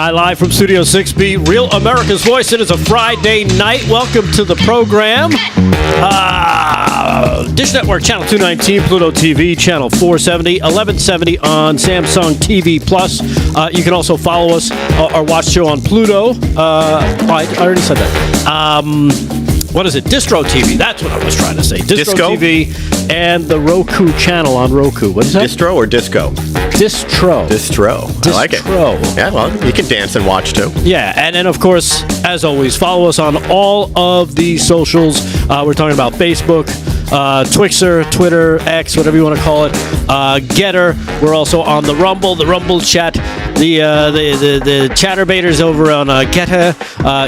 Hi, live from Studio 6B, Real America's Voice. It is a Friday night. Welcome to the program. Dish Network, Channel 219, Pluto TV, Channel 470, 1170 on Samsung TV Plus. You can also follow us or watch the show on Pluto. I already said that. What is it? Distro TV. That's what I was trying to say. Distro TV and the Roku channel on Roku. What is that? Distro or disco? Distro. I like it. Yeah, well, you can dance and watch too. Yeah, and then of course, as always, follow us on all of the socials. We're talking about Facebook, Twixer, Twitter, X, whatever you want to call it. Getter. We're also on the Rumble chat. The chatterbaiters over on Getter,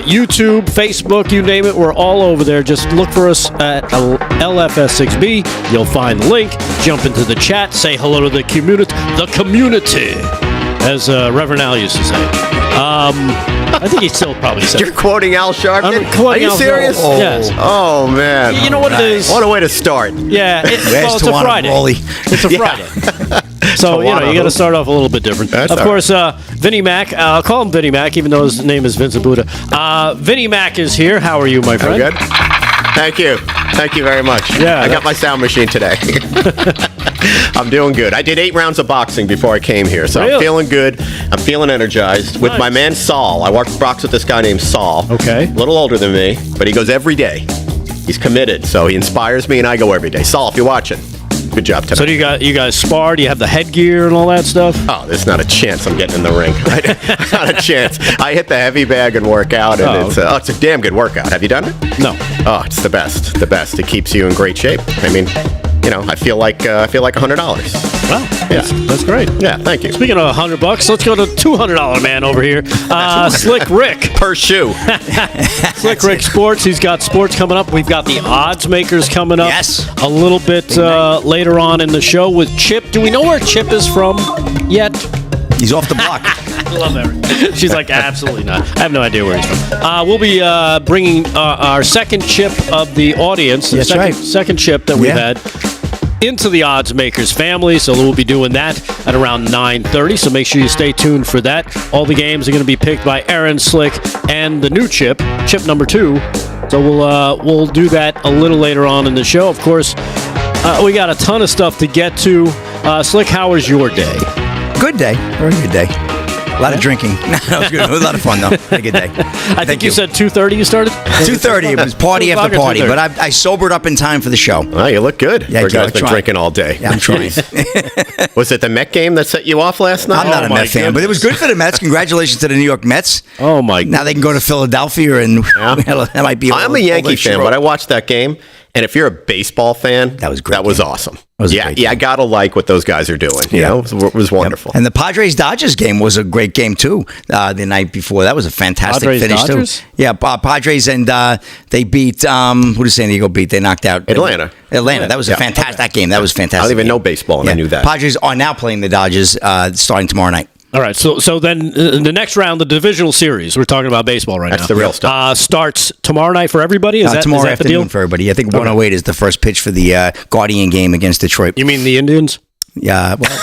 YouTube, Facebook, you name it. We're all over there. Just look for us at LFS6B. You'll find the link. Jump into the chat. Say hello to the community. The community, as Reverend Al used to say. I think he still probably said. You're quoting Al Sharpton? Are you serious? Oh. Yes. Oh, man. You know what it is? What a way to start. Yeah. It's a Friday. It's a Friday. So, you got to start off a little bit different. Of course, Vinnie Mac. I'll call him Vinnie Mac, even though his name is Vincent Buddha. Vinnie Mac is here. How are you, my friend? I'm good. Thank you. Thank you very much. Yeah, I got my sound machine today. I'm doing good. I did 8 rounds of boxing before I came here, so really? I'm feeling good. I'm feeling energized. With my man Saul. I box with this guy named Saul. Okay. A little older than me, but he goes every day. He's committed, so he inspires me, and I go every day. Saul, if you're watching, good job tonight. So do you guys spar? Do you have the headgear and all that stuff? Oh, there's not a chance I'm getting in the ring. Right? Not a chance. I hit the heavy bag and work out, and it's a damn good workout. Have you done it? No. Oh, it's the best. The best. It keeps you in great shape. I mean, I feel like $100. Well, yeah, that's great. Yeah, thank you. Speaking of $100, let's go to $200 man over here. Slick Rick per shoe. Slick Rick Sports. He's got sports coming up. We've got the odds makers coming up. Yes. A little bit later on in the show with Chip. Do we know where Chip is from yet? He's off the block. I love that. She's like, absolutely not. I have no idea where he's from. We'll be bringing our second chip of the audience. That's right. Second chip that we've had into the Odds Makers family. So we'll be doing that at around 9:30. So make sure you stay tuned for that. All the games are going to be picked by Aaron, Slick, and the new chip number 2. So we'll do that a little later on in the show. Of course, we got a ton of stuff to get to. Slick, how was your day? Good day. Very good day. A lot of drinking. It was good. It was a lot of fun, though. Had a good day. I think you said 2:30 you started? 2:30. It was party after party. But I sobered up in time for the show. Oh, you look good. Yeah, for a guy who's been drinking all day. Yeah, I'm trying. Was it the Met game that set you off last night? I'm not a Met fan, but it was good for the Mets. Congratulations to the New York Mets. Oh, my God. Now they can go to Philadelphia, and that might be I'm a Yankee fan, but I watched that game. And if you're a baseball fan, that was great. That was awesome. Yeah, I gotta like what those guys are doing. You know, it was wonderful. Yep. And the Padres-Dodgers game was a great game too. The night before, that was a fantastic finish too. Yeah, Padres, and they beat who did San Diego beat? They knocked out Atlanta. That was a fantastic game. That was fantastic. I don't even know baseball, and I knew that. Padres are now playing the Dodgers starting tomorrow night. All right, so then the next round, the divisional series, we're talking about baseball right now. That's the real stuff. Starts tomorrow night for everybody? Tomorrow afternoon for everybody. I think 108 is the first pitch for the Guardian game against Detroit. You mean the Indians? Yeah, well...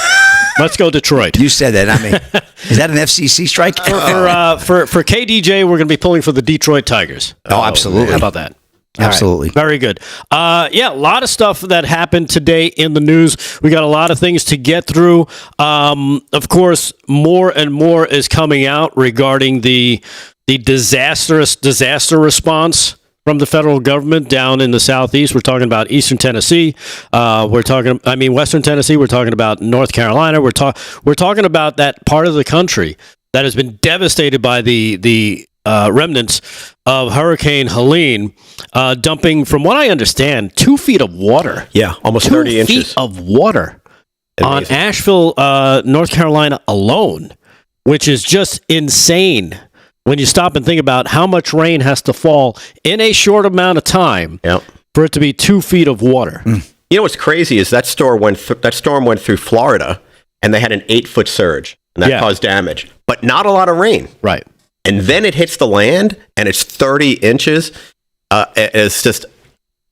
Let's go Detroit. You said that, not me. Is that an FCC strike? For KDJ, we're going to be pulling for the Detroit Tigers. Oh, absolutely. How about that? Absolutely. Right. Very good. A lot of stuff that happened today in the news. We got a lot of things to get through. Of course, more and more is coming out regarding the disaster response from the federal government down in the southeast. We're talking about Eastern Tennessee. Western Tennessee. We're talking about North Carolina. We're talking about that part of the country that has been devastated by the remnants of Hurricane Helene, dumping, from what I understand, 2 feet of water. Yeah, almost 30 inches. 2 feet of water on Asheville, North Carolina alone, which is just insane when you stop and think about how much rain has to fall in a short amount of time for it to be 2 feet of water. You know what's crazy is that storm went through Florida, and they had an 8-foot surge, and that caused damage, but not a lot of rain. Right. And then it hits the land, and it's 30 inches. It's just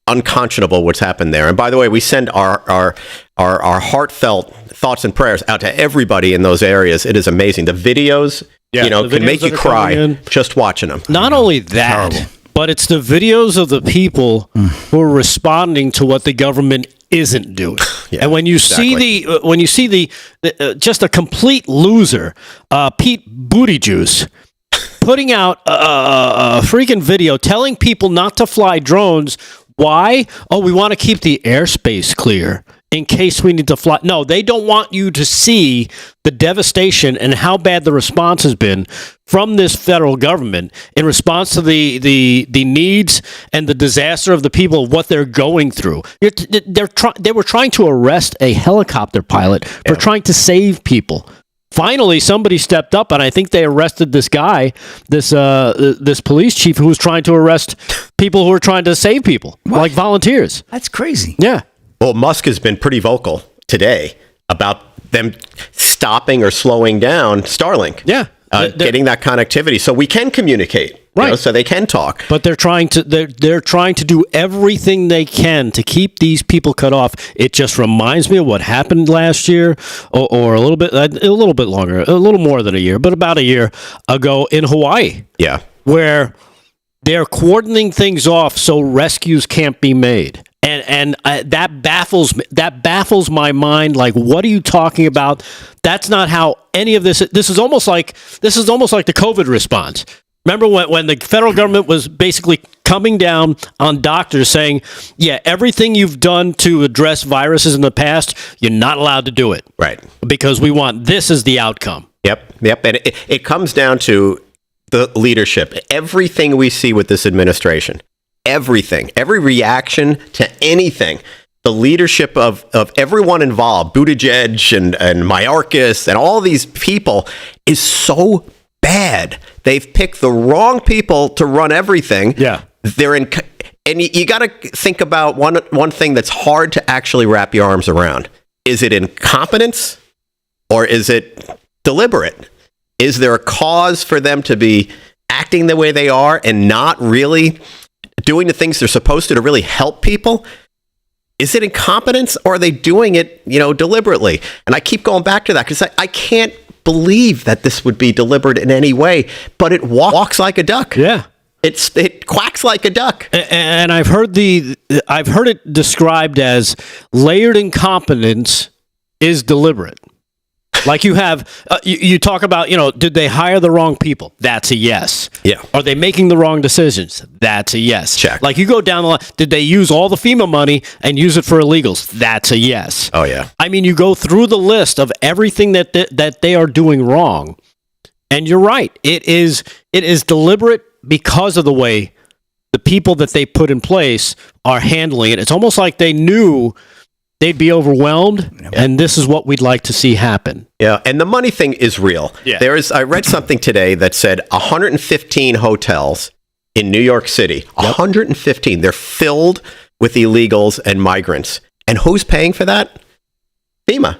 unconscionable what's happened there. And by the way, we send our heartfelt thoughts and prayers out to everybody in those areas. It is amazing. The videos can make you cry just watching them. Not only that, Terrible. but it's the videos of the people who are responding to what the government isn't doing. Yeah, and when you see the just a complete loser, Pete Buttigieg, putting out a freaking video telling people not to fly drones. Why? Oh, we want to keep the airspace clear in case we need to fly. No, they don't want you to see the devastation and how bad the response has been from this federal government in response to the needs and the disaster of the people, of what they're going through. They were trying to arrest a helicopter pilot for trying to save people. Finally, somebody stepped up, and I think they arrested this guy, this police chief who was trying to arrest people who were trying to save people, like volunteers. That's crazy. Yeah. Well, Musk has been pretty vocal today about them stopping or slowing down Starlink. Yeah. Getting that connectivity so we can communicate, right? So they can talk. But they're trying to do everything they can to keep these people cut off. It just reminds me of what happened last year, or a little bit longer, a little more than a year, but about a year ago in Hawaii. Yeah, where they're cordoning things off so rescues can't be made. And that baffles my mind. Like, what are you talking about? That's not how any of this. This is almost like the COVID response. Remember when the federal government was basically coming down on doctors saying, yeah, everything you've done to address viruses in the past, you're not allowed to do it. Right. Because we want this as the outcome. Yep. And it comes down to the leadership. Everything we see with this administration. Everything, every reaction to anything, the leadership of everyone involved, Buttigieg and Mayorkas and all these people is so bad. They've picked the wrong people to run everything. Yeah. And you got to think about one thing that's hard to actually wrap your arms around. Is it incompetence or is it deliberate? Is there a cause for them to be acting the way they are and not really doing the things they're supposed to really help people? Is it incompetence or are they doing it, deliberately? And I keep going back to that because I can't believe that this would be deliberate in any way, but it walks like a duck. Yeah. It quacks like a duck. And I've heard it described as layered incompetence is deliberate. Like you have, you talk about, did they hire the wrong people? That's a yes. Yeah. Are they making the wrong decisions? That's a yes. Check. Like you go down the line, did they use all the FEMA money and use it for illegals? That's a yes. Oh, yeah. I mean, you go through the list of everything that they are doing wrong, and you're right. It is deliberate because of the way the people that they put in place are handling it. It's almost like they knew they'd be overwhelmed, and this is what we'd like to see happen. Yeah, and the money thing is real. Yeah. I read something today that said 115 hotels in New York City, 115, they're filled with illegals and migrants. And who's paying for that? FEMA.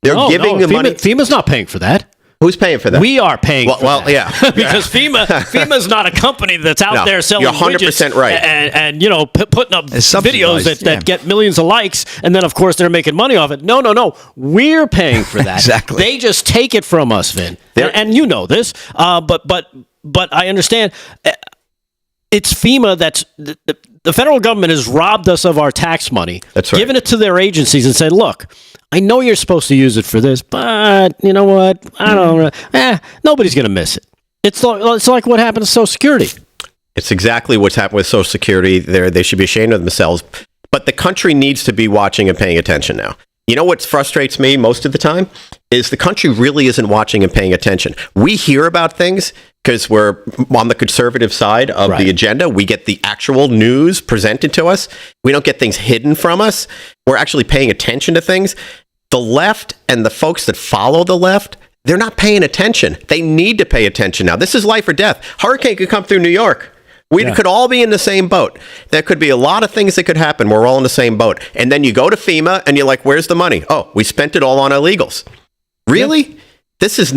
They're giving the money. FEMA's not paying for that. Who's paying for that? We are paying for that. Well, yeah. Because FEMA's not a company that's out there selling you're 100% widgets right. and putting up videos that get millions of likes, and then, of course, they're making money off it. No. We're paying for that. Exactly. They just take it from us, Vin. And you know this. But I understand. It's FEMA that's... The federal government has robbed us of our tax money. That's right. Given it to their agencies and said, look, I know you're supposed to use it for this, but you know what? I don't know. Nobody's going to miss it. It's like what happened to Social Security. It's exactly what's happened with Social Security. They should be ashamed of themselves. But the country needs to be watching and paying attention now. You know what frustrates me most of the time is the country really isn't watching and paying attention. We hear about things because we're on the conservative side of the agenda. We get the actual news presented to us. We don't get things hidden from us. We're actually paying attention to things. The left and the folks that follow the left, they're not paying attention. They need to pay attention now. This is life or death. Hurricane could come through New York. We could all be in the same boat. There could be a lot of things that could happen. We're all in the same boat. And then you go to FEMA and you're like, where's the money? Oh, we spent it all on illegals. Really? Yep. That's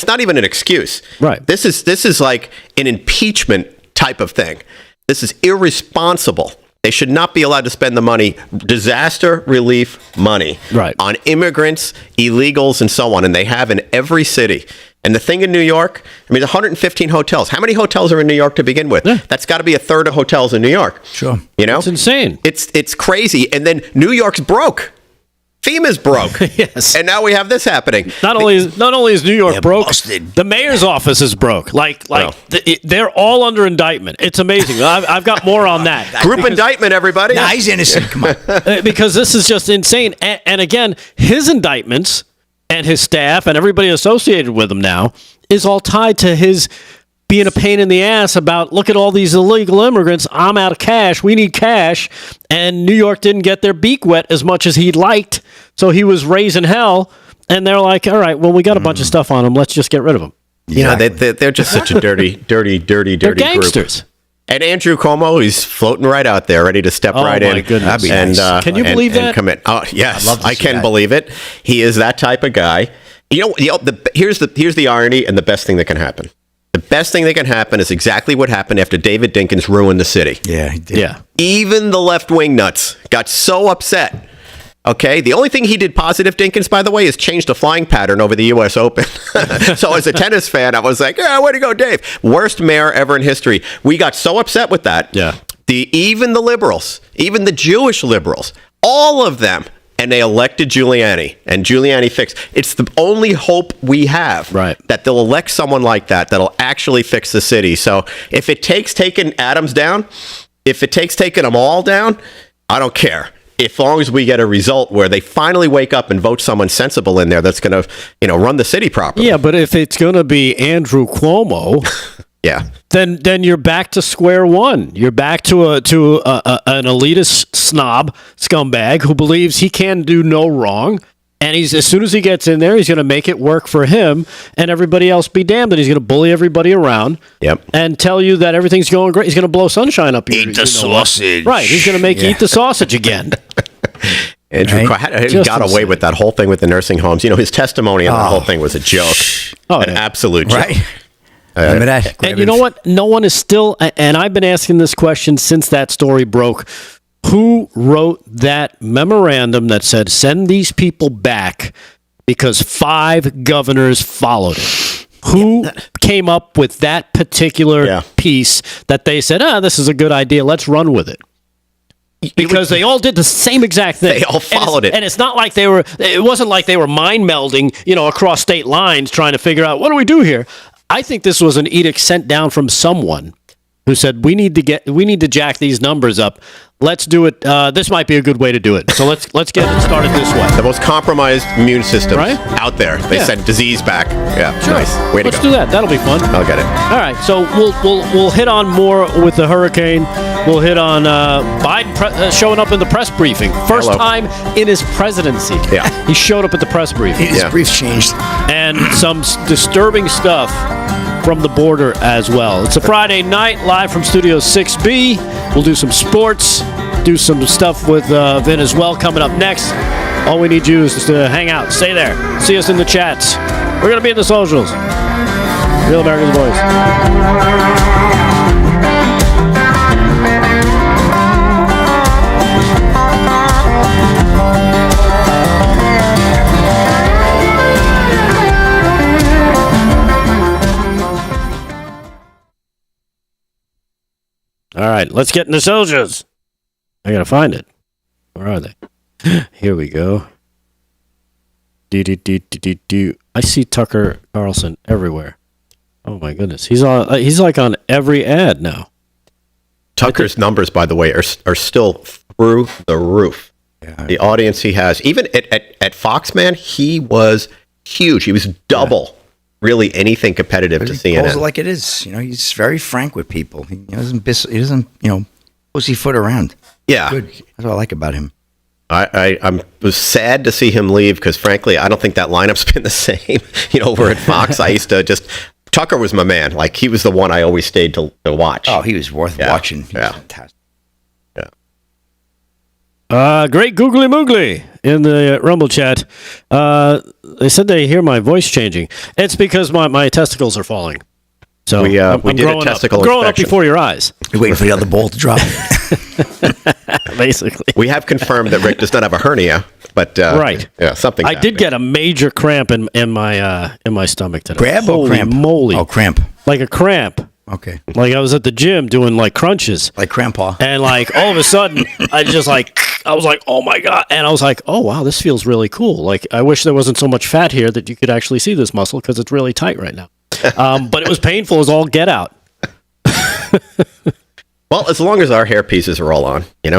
not even an excuse. Right. This is like an impeachment type of thing. This is irresponsible. They should not be allowed to spend the money, disaster relief money, on immigrants, illegals, and so on. And they have in every city. And the thing in New York, I mean, 115 hotels. How many hotels are in New York to begin with? Yeah. That's got to be a third of hotels in New York. Sure. You know? It's insane. It's crazy. And then New York's broke. FEMA's broke. Yes. And now we have this happening. Not only is New York broke, busted. the mayor's office is broke. They're all under indictment. It's amazing. I've got more on that. Group indictment, everybody. Nah, he's innocent. Come on. Because this is just insane. And again, his indictments and his staff and everybody associated with him now is all tied to his being a pain in the ass about, look at all these illegal immigrants. I'm out of cash. We need cash. And New York didn't get their beak wet as much as he'd liked. So he was raising hell. And they're like, all right, well, we got a bunch of stuff on them. Let's just get rid of them. You know, they're just such a dirty They're gangsters. group. And Andrew Cuomo, he's floating right out there, ready to step right in. Oh, my goodness. And, Nice. Can you believe that? And come in. Oh, yes, I'd love to I see can that. believe it. He is that type of guy. Here's the irony and the best thing that can happen. The best thing that can happen is exactly what happened after David Dinkins ruined the city. Yeah, he did. Yeah. Even the left-wing nuts got so upset. Okay, the only thing he did positive, Dinkins, by the way, is change the flying pattern over the U.S. Open. So as a tennis fan, I was like, yeah, way to go, Dave. Worst mayor ever in history. We got so upset with that. Yeah. Even the liberals, even the Jewish liberals, all of them, and they elected Giuliani, and Giuliani fixed. It's the only hope we have, Right, that they'll elect someone like that that'll actually fix the city. So if it takes taking Adams down, if it takes taking them all down, I don't care. As long as we get a result where they finally wake up and vote someone sensible in there that's going to, run the city properly. Yeah, but if it's going to be Andrew Cuomo, Yeah. then you're back to square one. You're back to an elitist snob scumbag who believes he can do no wrong, and as soon as he gets in there, he's going to make it work for him and everybody else be damned. And he's going to bully everybody around. Yep. And tell you that everything's going great. He's going to blow sunshine up your Eat the sausage. Right. He's going to make you eat the sausage again. Andrew Right? he got away with that whole thing with the nursing homes. His testimony on the whole thing was a joke. Oh, An yeah. absolute joke. Right? Remember that? And you know what? No one is still, and I've been asking this question since that story broke. Who wrote that memorandum that said, send these people back because 5 governors followed it? Who came up with that particular piece that they said, this is a good idea, let's run with it? Because they all did the same exact thing. They all followed it. And it's not like it wasn't like they were mind melding, across state lines trying to figure out, what do we do here? I think this was an edict sent down from someone who said, we need to jack these numbers up. Let's do it. This might be a good way to do it. So let's get it started this way. The most compromised immune system Right? out there. They sent disease back. Yeah, Sure. nice. Way to Let's go. do that. That'll be fun. I'll get it. All right, so we'll hit on more with the hurricane. We'll hit on Biden showing up in the press briefing. First Hello. time in his presidency. Yeah. He showed up at the press briefing. His Yeah. briefs changed. And some disturbing stuff from the border as well. It's a Friday night, live from Studio 6B. We'll do some sports, do some stuff with Vin as well coming up next. All we need you is to hang out. Stay there. See us in the chats. We're going to be in the socials. Real America's Voice. All right, let's get in the soldiers. I gotta find it. Where are they? Here we go. Do. I see Tucker Carlson everywhere. Oh my goodness, he's like on every ad now. Tucker's numbers, by the way, are still through the roof. Yeah. The audience he has, even at Fox, man, he was huge. He was double really anything competitive to He calls it CNN. like it is. He's very frank with people. He doesn't pussyfoot around. Yeah. Good. That's what I like about him. I was sad to see him leave because, frankly, I don't think that lineup's been the same. Over at Fox, I used to Tucker was my man. Like, he was the one I always stayed to watch. Oh, he was worth watching. He was Yeah. fantastic. Great googly moogly in the Rumble chat. They said they hear my voice changing. It's because my testicles are falling. So we did a growing testicle up. I'm growing up inspection. before your eyes, You're waiting for the other ball to drop. basically. We have confirmed that Rick does not have a hernia, but Right. yeah, something. I did get a major cramp in my stomach today. Crab or Holy cramp? moly! Oh, cramp. Like a cramp. Okay. Like I was at the gym doing like crunches. Like crampaw. And like all of a sudden, I was like, oh my God. And I was like, oh wow, this feels really cool. Like I wish there wasn't so much fat here that you could actually see this muscle because it's really tight right now. But it was painful as all get out. Well, as long as our hair pieces are all on, we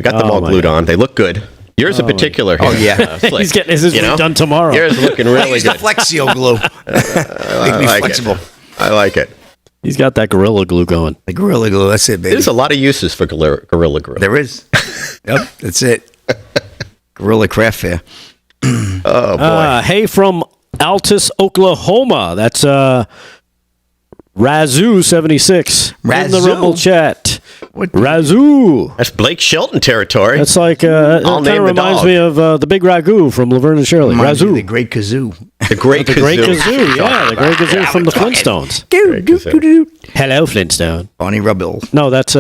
got them all glued on. They look good. Yours in particular. Oh, yeah. He's getting his done tomorrow. Yours is looking I really use the good. Flexio glue. Make me like flexible. I like it. He's got that Gorilla Glue going. The Gorilla Glue. That's it, baby. There's a lot of uses for Gorilla Glue. There is. Yep. That's it. Gorilla Craft Fair. Oh boy. Hey from Altus, Oklahoma. That's Razoo76 in the Razoo? Rumble chat. What? Razoo. That's Blake Shelton territory. That's like it I'll kind name of the reminds dog. me of the Big Ragu from Laverne and Shirley. Reminds me of Razoo. The Great Kazoo. the great The Great Kazoo, yeah, the Great Kazoo from the Flintstones. Great Kazoo. Hello, Flintstone. Bonnie Rubble. No, that's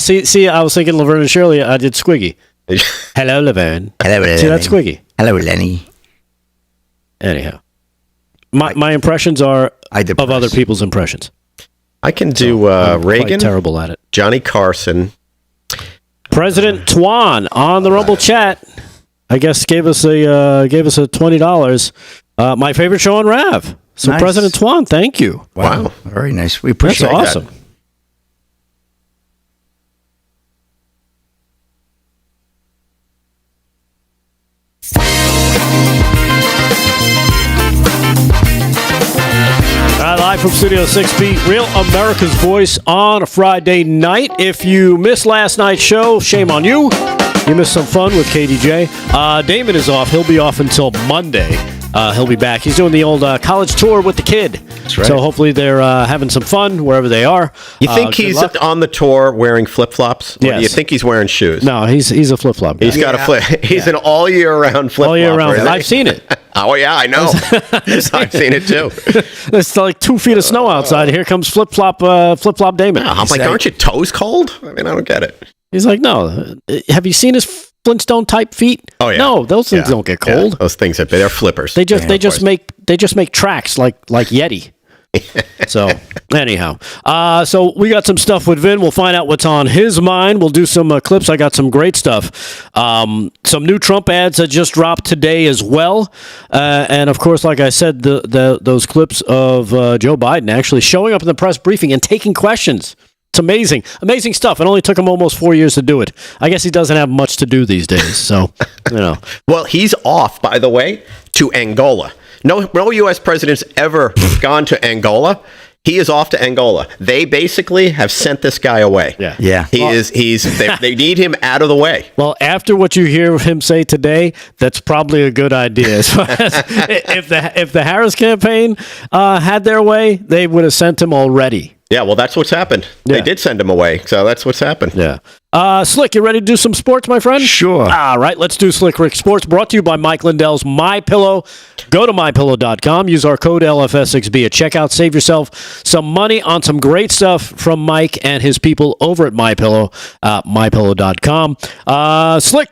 see, I was thinking Laverne and Shirley. I did Squiggy. Hello, Laverne. Hello, Lenny. See, that's Squiggy. Hello, Lenny. Anyhow, my impressions are I depress. of other people's impressions. I can do I'm quite Reagan, terrible at it. Johnny Carson. President Twan on the Rumble chat, I guess gave us a $20. My favorite show on Rav. So Nice. President Twan, thank you. Wow. Very nice. We That's appreciate that. awesome. Live from Studio 6B, Real America's Voice on a Friday night. If you missed last night's show, shame on you. You missed some fun with KDJ. Damon is off. He'll be off until Monday. He'll be back. He's doing the old college tour with the kid. That's right. So hopefully they're having some fun wherever they are. You think good he's luck. on the tour wearing flip-flops? Or do you Yes. think he's wearing shoes? No, he's a flip-flop guy. He's got a flip. He's an all-year-round flip-flop. all year round. isn't he? I've seen it. Oh, yeah, I know. I've seen it, too. It's like 2 feet of snow outside. Here comes flip-flop Damon. I'm like, aren't your toes cold? I mean, I don't get it. He's like, no. Have you seen his Flintstone type feet? Oh, yeah. No, those things Yeah. don't get Yeah, cold. those things, they're flippers. They just of course. make tracks like Yeti. So anyhow, so we got some stuff with Vin. We'll find out what's on his mind. We'll do some clips. I got some great stuff. Some new Trump ads that just dropped today as well, and of course, like I said, those clips of Joe Biden actually showing up in the press briefing and taking questions. It's amazing stuff. It only took him almost 4 years to do it. I guess he doesn't have much to do these days. So Well, he's off, by the way, to Angola. No U.S. president's ever gone to Angola. He is off to Angola. They basically have sent this guy away. Yeah. They need him out of the way. Well, after what you hear him say today, that's probably a good idea. As far as if the Harris campaign had their way, they would have sent him already. Yeah, well, that's what's happened. Yeah. They did send him away, so that's what's happened. Yeah. Slick, you ready to do some sports, my friend? Sure. All right, let's do Slick Rick Sports, brought to you by Mike Lindell's MyPillow. Go to MyPillow.com. Use our code LFS6B at checkout. Save yourself some money on some great stuff from Mike and his people over at MyPillow, MyPillow.com. Slick,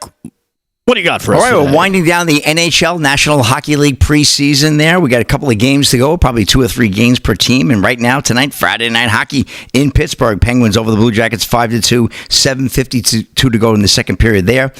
what do you got for us All right, today? we're winding down the NHL, National Hockey League preseason there. We got a couple of games to go, probably 2 or 3 games per team. And right now, tonight, Friday night hockey in Pittsburgh. Penguins over the Blue Jackets 5-2, 7:52 to go in the second period there.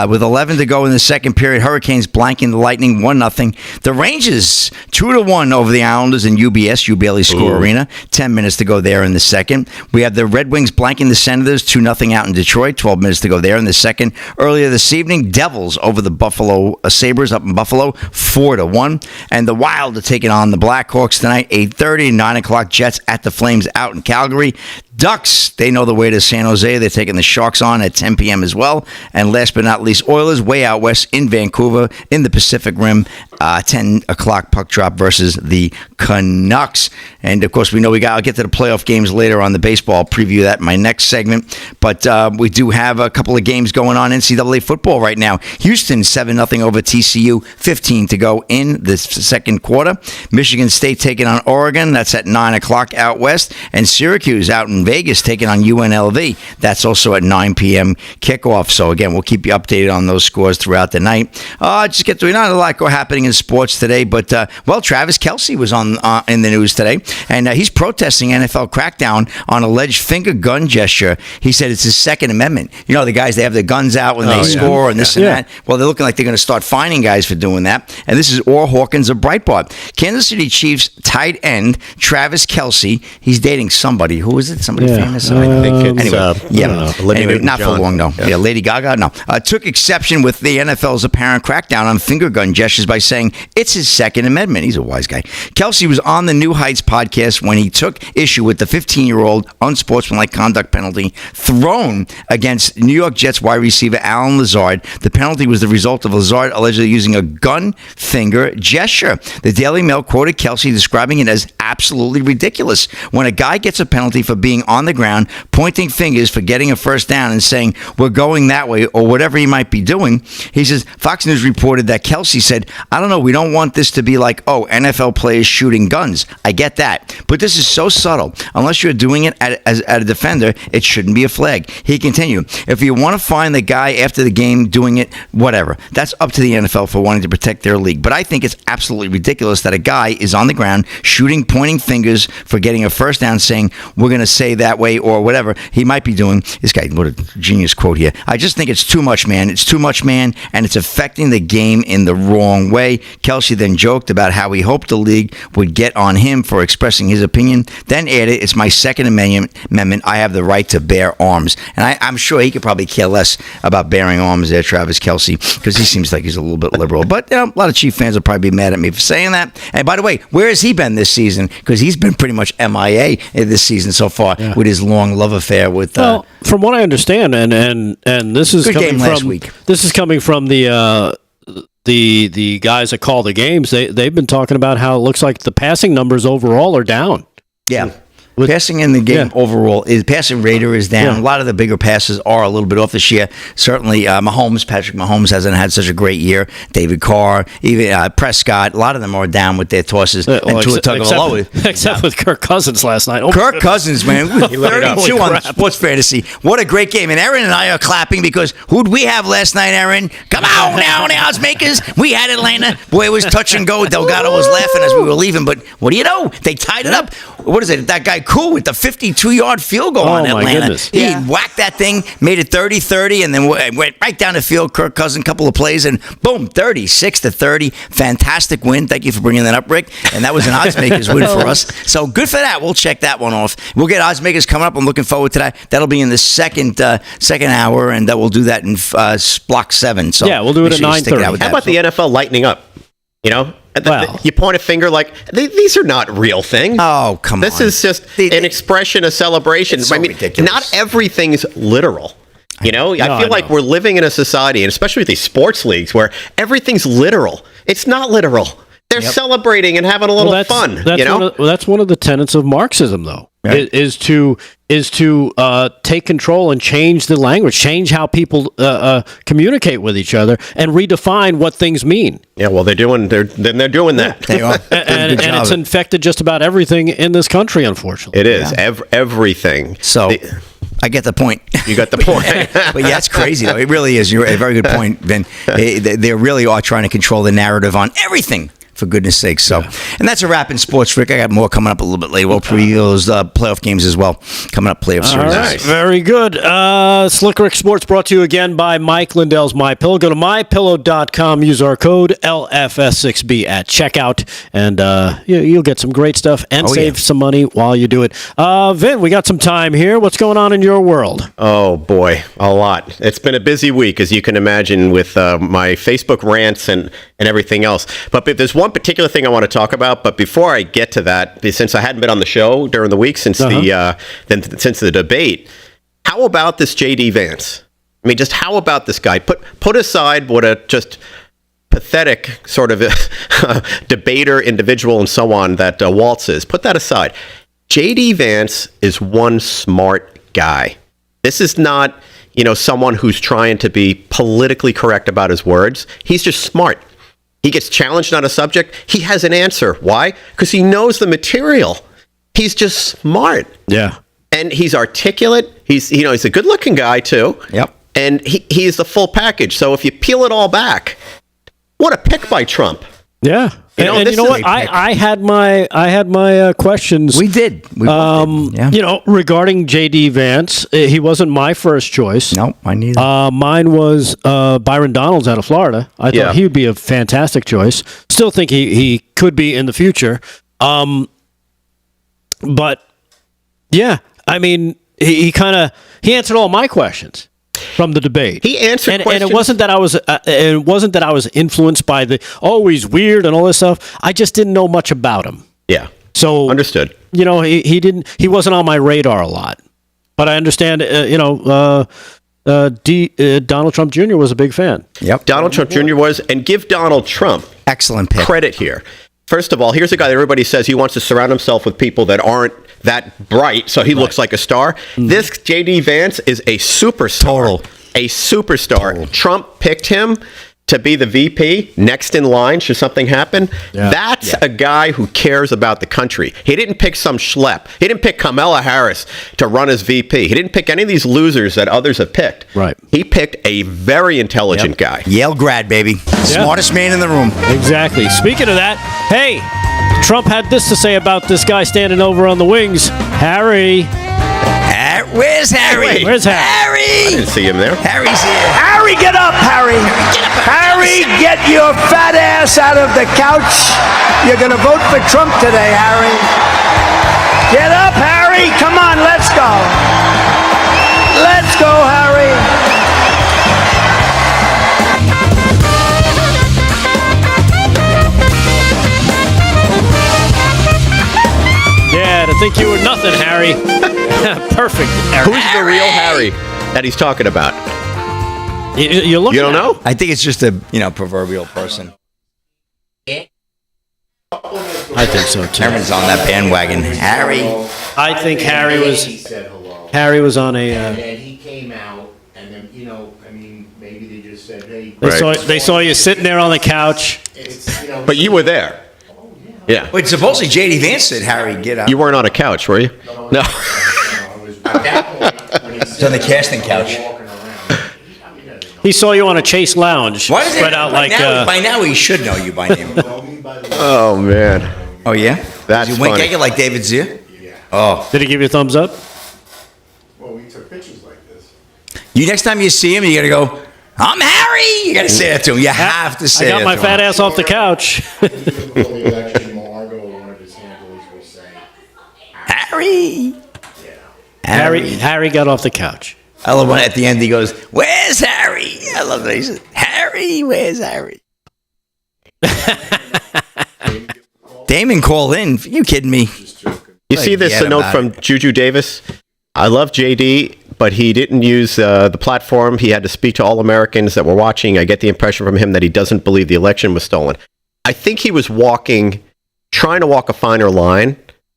With 11 to go in the second period, Hurricanes blanking the Lightning 1-0. The Rangers 2-1 over the Islanders in UBS, Bailey Score Arena. 10 minutes to go there in the second. We have the Red Wings blanking the Senators 2-0 out in Detroit. 12 minutes to go there in the second. Earlier this evening, Devils over the Buffalo Sabres up in Buffalo, 4-1. And the Wild are taking on the Blackhawks tonight, 8:30, 9 o'clock. Jets at the Flames out in Calgary. Ducks, they know the way to San Jose. They're taking the Sharks on at 10 p.m. as well. And last but not least, Oilers way out west in Vancouver in the Pacific Rim. 10 o'clock puck drop versus the Canucks. And, of course, we know I'll get to the playoff games later on the baseball. I'll preview that in my next segment. But we do have a couple of games going on NCAA football right now. Houston 7-0 over TCU, 15 to go in the second quarter. Michigan State taking on Oregon. That's at 9 o'clock out west. And Syracuse out in Vegas taking on UNLV. That's also at 9 p.m. kickoff. So, again, we'll keep you updated on those scores throughout the night. Just get to not a lot happening in sports today, but Travis Kelce was on in the news today, and he's protesting NFL crackdown on alleged finger gun gesture. He said it's his Second Amendment. You know, the guys, they have their guns out when they score and this and that. Well, they're looking like they're going to start fining guys for doing that. And this is Orr Hawkins of Breitbart. Kansas City Chiefs tight end Travis Kelce. He's dating somebody. Who is it? Somebody famous? I think it's anyway, not for long though. Yeah, Lady Gaga. No, took exception with the NFL's apparent crackdown on finger gun gestures by saying it's his Second Amendment. He's a wise guy. Kelce was on the New Heights podcast when he took issue with the 15-year-old unsportsmanlike conduct penalty thrown against New York Jets wide receiver Alan Lazard. The penalty was the result of Lazard allegedly using a gun finger gesture. The Daily Mail quoted Kelce describing it as absolutely ridiculous. When a guy gets a penalty for being on the ground, pointing fingers for getting a first down and saying, we're going that way, or whatever he might be doing, he says, Fox News reported that Kelce said, I don't know, we don't want this to be like, NFL players shooting guns. I get that. But this is so subtle. Unless you're doing it as a defender, it shouldn't be a flag. He continued, if you want to find the guy after the game doing it, whatever. That's up to the NFL for wanting to protect their league. But I think it's absolutely ridiculous that a guy is on the ground shooting, pointing fingers for getting a first down, saying, we're going to say that way or whatever he might be doing. This guy, what a genius quote here. I just think it's too much, man. It's too much, man, and it's affecting the game in the wrong way. Kelce then joked about how he hoped the league would get on him for expressing his opinion, then added, it's my Second Amendment. I have the right to bear arms. And I'm sure he could probably care less about bearing arms there, Travis Kelce, because he seems like he's a little bit liberal. But a lot of Chief fans will probably be mad at me for saying that. And by the way, where has he been this season? Because he's been pretty much MIA this season so far with his long love affair with... Well, from what I understand, and this is coming last from week. This is coming from the guys that call the games. They've been talking about how it looks like the passing numbers overall are down. Yeah. Passing in the game overall, passing rate is down. A lot of the bigger passes are a little bit off this year. Certainly, Patrick Mahomes hasn't had such a great year. David Carr, even Prescott, a lot of them are down with their tosses. Except with Kirk Cousins last night. Kirk Cousins, man, 32 on Sports Fantasy. What a great game. And Aaron and I are clapping because who'd we have last night, Aaron? Come on now, the odds makers. We had Atlanta. Boy, it was touch and go. Delgado was laughing as we were leaving. But what do you know? They tied it up. What is it? That guy Cool with the 52-yard field goal on Atlanta. My goodness. He whacked that thing, made it 30-30, and then went right down the field. Kirk Cousins, couple of plays, and boom, 36-30. Fantastic win. Thank you for bringing that up, Rick. And that was an odds makers win for us. So good for that. We'll check that one off. We'll get odds makers coming up. I'm looking forward to that. That'll be in the second hour, and we'll do that in block 7. So we'll do it at 9:30. How about the NFL lightening up? You know? You point a finger like, these are not real things. Oh, come on. This is just an expression of celebration. It's so ridiculous. Not everything's literal. You know, I feel like we're living in a society, and especially with these sports leagues, where everything's literal. It's not literal. They're celebrating and having a little fun. That's one of the tenets of Marxism, though, is to take control and change the language, change how people communicate with each other, and redefine what things mean. Yeah, well, they're doing that. They are. and it's infected just about everything in this country, unfortunately. It is everything. So. I get the point. You got the point. But yeah, it's crazy, though. It really is. You're a very good point, Ben. They really are trying to control the narrative on everything, for goodness sake. So, and that's a wrap in sports, Rick. I got more coming up a little bit later. We'll preview those playoff games as well. Coming up, playoff series. All right. Very good. Slick Rick Sports brought to you again by Mike Lindell's MyPillow. Go to MyPillow.com. Use our code LFS6B at checkout, and you'll get some great stuff and save some money while you do it. Vin, we got some time here. What's going on in your world? Oh, boy. A lot. It's been a busy week, as you can imagine, with my Facebook rants and everything else. But there's one one particular thing I want to talk about, but before I get to that, since I hadn't been on the show during the week since since the debate, how about this J.D. Vance? I mean, just how about this guy? Put aside what a just pathetic sort of debater, individual, and so on that Waltz is. Put that aside. J.D. Vance is one smart guy. This is not, someone who's trying to be politically correct about his words. He's just smart. He gets challenged on a subject. He has an answer. Why? Because he knows the material. He's just smart. Yeah. And he's articulate. He's a good-looking guy, too. Yep. And he's the full package. So if you peel it all back, what a pick by Trump. Yeah. And this you know is what? a I had my questions. We did. We both did. Yeah. Regarding J.D. Vance, he wasn't my first choice. No, mine neither. Mine was Byron Donalds out of Florida. I thought he would be a fantastic choice. Still think he could be in the future. But yeah, I mean, he answered all my questions from the debate. He answered questions. And it wasn't that I was influenced by he's weird and all this stuff. I just didn't know much about him. Yeah. So understood. He wasn't on my radar a lot. But I understand Donald Trump Jr. was a big fan. Yep. Donald Trump Jr. was, and give Donald Trump excellent pick. Credit here. First of all, here's a guy that everybody says he wants to surround himself with people that aren't that bright, so he looks like a star. Mm-hmm. This J.D. Vance is a superstar. A superstar. Total. Trump picked him to be the VP next in line should something happen. Yeah. That's a guy who cares about the country. He didn't pick some schlep. He didn't pick Kamala Harris to run as VP. He didn't pick any of these losers that others have picked. Right. He picked a very intelligent guy. Yale grad, baby. Smartest man in the room. Exactly. Speaking of that, hey, Trump had this to say about this guy standing over on the wings. Harry. Where's Harry? Where's Harry? I didn't see him there. Harry's here. Harry, get up, Harry. Harry, get your fat ass out of the couch. You're going to vote for Trump today, Harry. Get up, Harry. Come on, let's go. Let's go, Harry. Yeah, to think you were nothing, Harry. Perfect, Harry. Who's the real Harry that he's talking about? You're looking. You don't know? I think it's just a proverbial person. I think so too. Everyone's on that bandwagon. Harry. I think Harry was on a. And then he came out, and then maybe they just said, "Hey." They saw you sitting there on the couch. But you were there. Yeah. Wait, supposedly J.D. Vance said, Harry, get up. You weren't on a couch, were you? No. It's on the casting couch. He saw you on a Chase Lounge. Why is spread out like. By now he should know you by name. Oh, man. Oh, yeah? That's Did you wink funny. at you like David Zier? Oh. Did he give you a thumbs up? Well, we took pictures like this. You next time you see him, you got to go, I'm Harry. You got to say that to him. You have to say that to him. I got my fat ass off the couch. Before the election, Margo, one of his handlers, will say, Harry. Harry got off the couch. I love when at the end he goes, where's Harry? I love that he says, Harry, where's Harry? Damon called in. You kidding me? You see this note from Juju Davis? I love JD, but he didn't use the platform. He had to speak to all Americans that were watching. I get the impression from him that he doesn't believe the election was stolen. I think he was trying to walk a finer line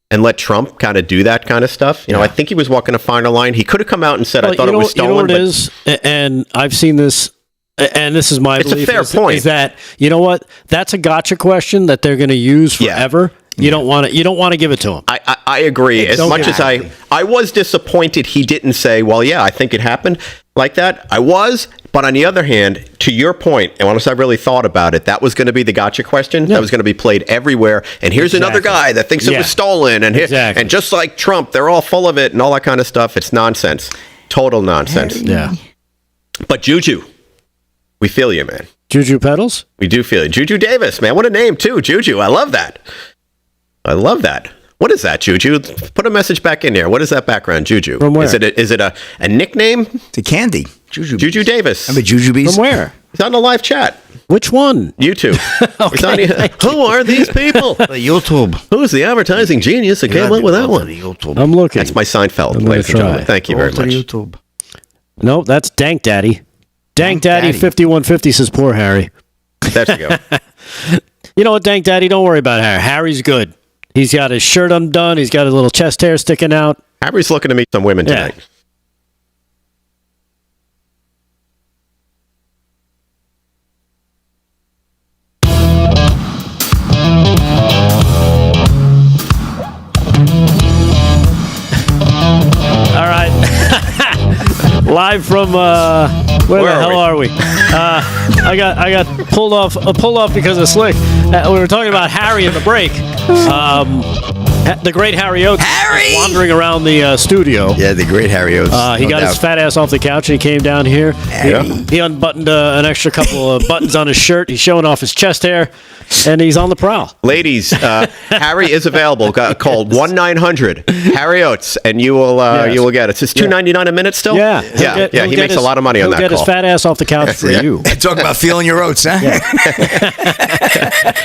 and let Trump kind of do that kind of stuff. I think he was walking a finer line. He could have come out and said, I thought it was stolen. You know what it is? And I've seen this, and this is my belief. It's a fair point. Is that, you know what? That's a gotcha question that they're going to use forever. You don't want to give it to him. I agree. As much as I was disappointed he didn't say, well, yeah, I think it happened like that. I was. But on the other hand, to your point, and once I really thought about it, that was going to be the gotcha question. Yeah. That was going to be played everywhere. And here's another guy that thinks it was stolen. And and just like Trump, they're all full of it and all that kind of stuff. It's nonsense. Total nonsense. Yeah. But Juju, we feel you, man. Juju Pedals? We do feel you. Juju Davis, man. What a name, too. Juju. I love that. What is that, Juju? Put a message back in there. What is that background, Juju? From where? Is it a nickname? It's a candy. Juju Davis. Remember Jujubes? From where? He's on the live chat. Which one? YouTube. Who are these people? The YouTube. Who's the advertising genius that came up with that one? I'm looking. That's my Seinfeld, I'm ladies and gonna gentlemen. try. Thank you very much. YouTube. No, that's Dank Daddy. Dank Daddy Daddy. 5150 says poor Harry. There you go. You know what, Dank Daddy? Don't worry about Harry. Harry's good. He's got his shirt undone. He's got his little chest hair sticking out. Harry's looking to meet some women Yeah. tonight. All right. Live from where the are hell we? are we? I got pulled off because of Slick. We were talking about Harry in the break. The great Harry Oates Harry! wandering around the studio. Yeah, the great Harry Oates. He got his fat ass off the couch and he came down here. He unbuttoned an extra couple of buttons on his shirt. He's showing off his chest hair, and he's on the prowl. Ladies, Harry is available. Call 1-900 Harry Oates, and you will get it. It's $2.99 a minute still. Yeah, He makes a lot of money on that He'll get call. his fat ass off the couch for you. Talk about feeling your oats, huh?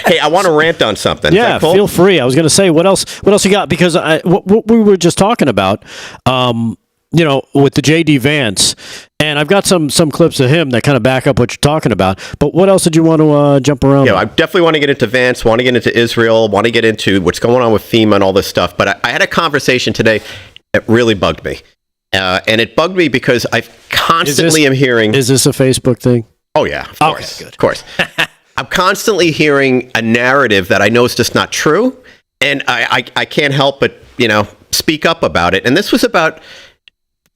Hey, I want to rant on something. Is Yeah, that cool? feel free. I was going to say, what else you got? Because what we were just talking about, with the J.D. Vance, and I've got some clips of him that kind of back up what you're talking about. But what else did you want to jump around? Yeah, on? I definitely want to get into Vance, want to get into Israel, want to get into what's going on with FEMA and all this stuff. But I had a conversation today that really bugged me. And it bugged me because I constantly am hearing... Is this a Facebook thing? Oh, yeah, of course. good. Of course. I'm constantly hearing a narrative that I know is just not true. And I can't help but, speak up about it. And this was about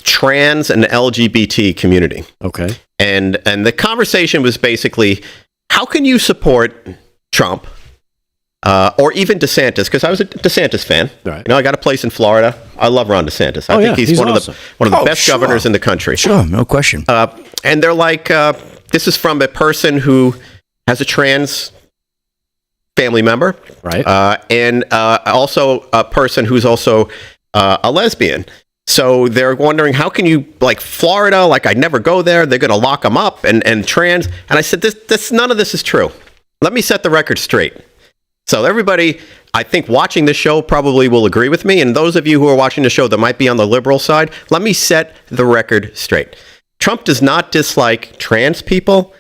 trans and LGBT community. Okay. And the conversation was basically, how can you support Trump or even DeSantis? Because I was a DeSantis fan. Right. I got a place in Florida. I love Ron DeSantis. I think he's one awesome. of the Oh, best sure. governors in the country. Sure, no question. And they're like, this is from a person who has a trans family member, Right. and also a person who's also a lesbian. So they're wondering, how can you, like Florida, like I'd never go there, they're going to lock them up, and trans. And I said, this none of this is true. Let me set the record straight. So everybody, I think, watching the show probably will agree with me. And those of you who are watching the show that might be on the liberal side, let me set the record straight. Trump does not dislike trans people,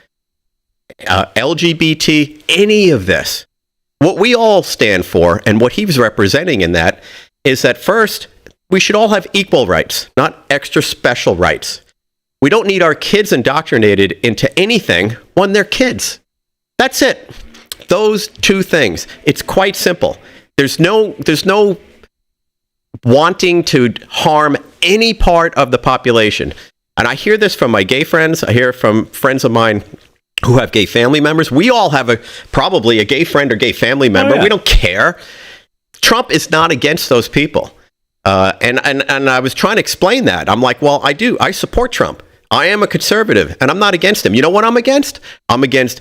LGBT, any of this. What we all stand for and what he's representing in that is that first, we should all have equal rights, not extra special rights. We don't need our kids indoctrinated into anything when they're kids. That's it. Those two things. It's quite simple. There's no wanting to harm any part of the population. And I hear this from my gay friends. I hear it from friends of mine who have gay family members. We all have probably a gay friend or gay family member. yeah. We don't care. Trump is not against those people. And I was trying to explain that. I'm like, well, I do. I support Trump. I am a conservative, and I'm not against him. You know what I'm against? I'm against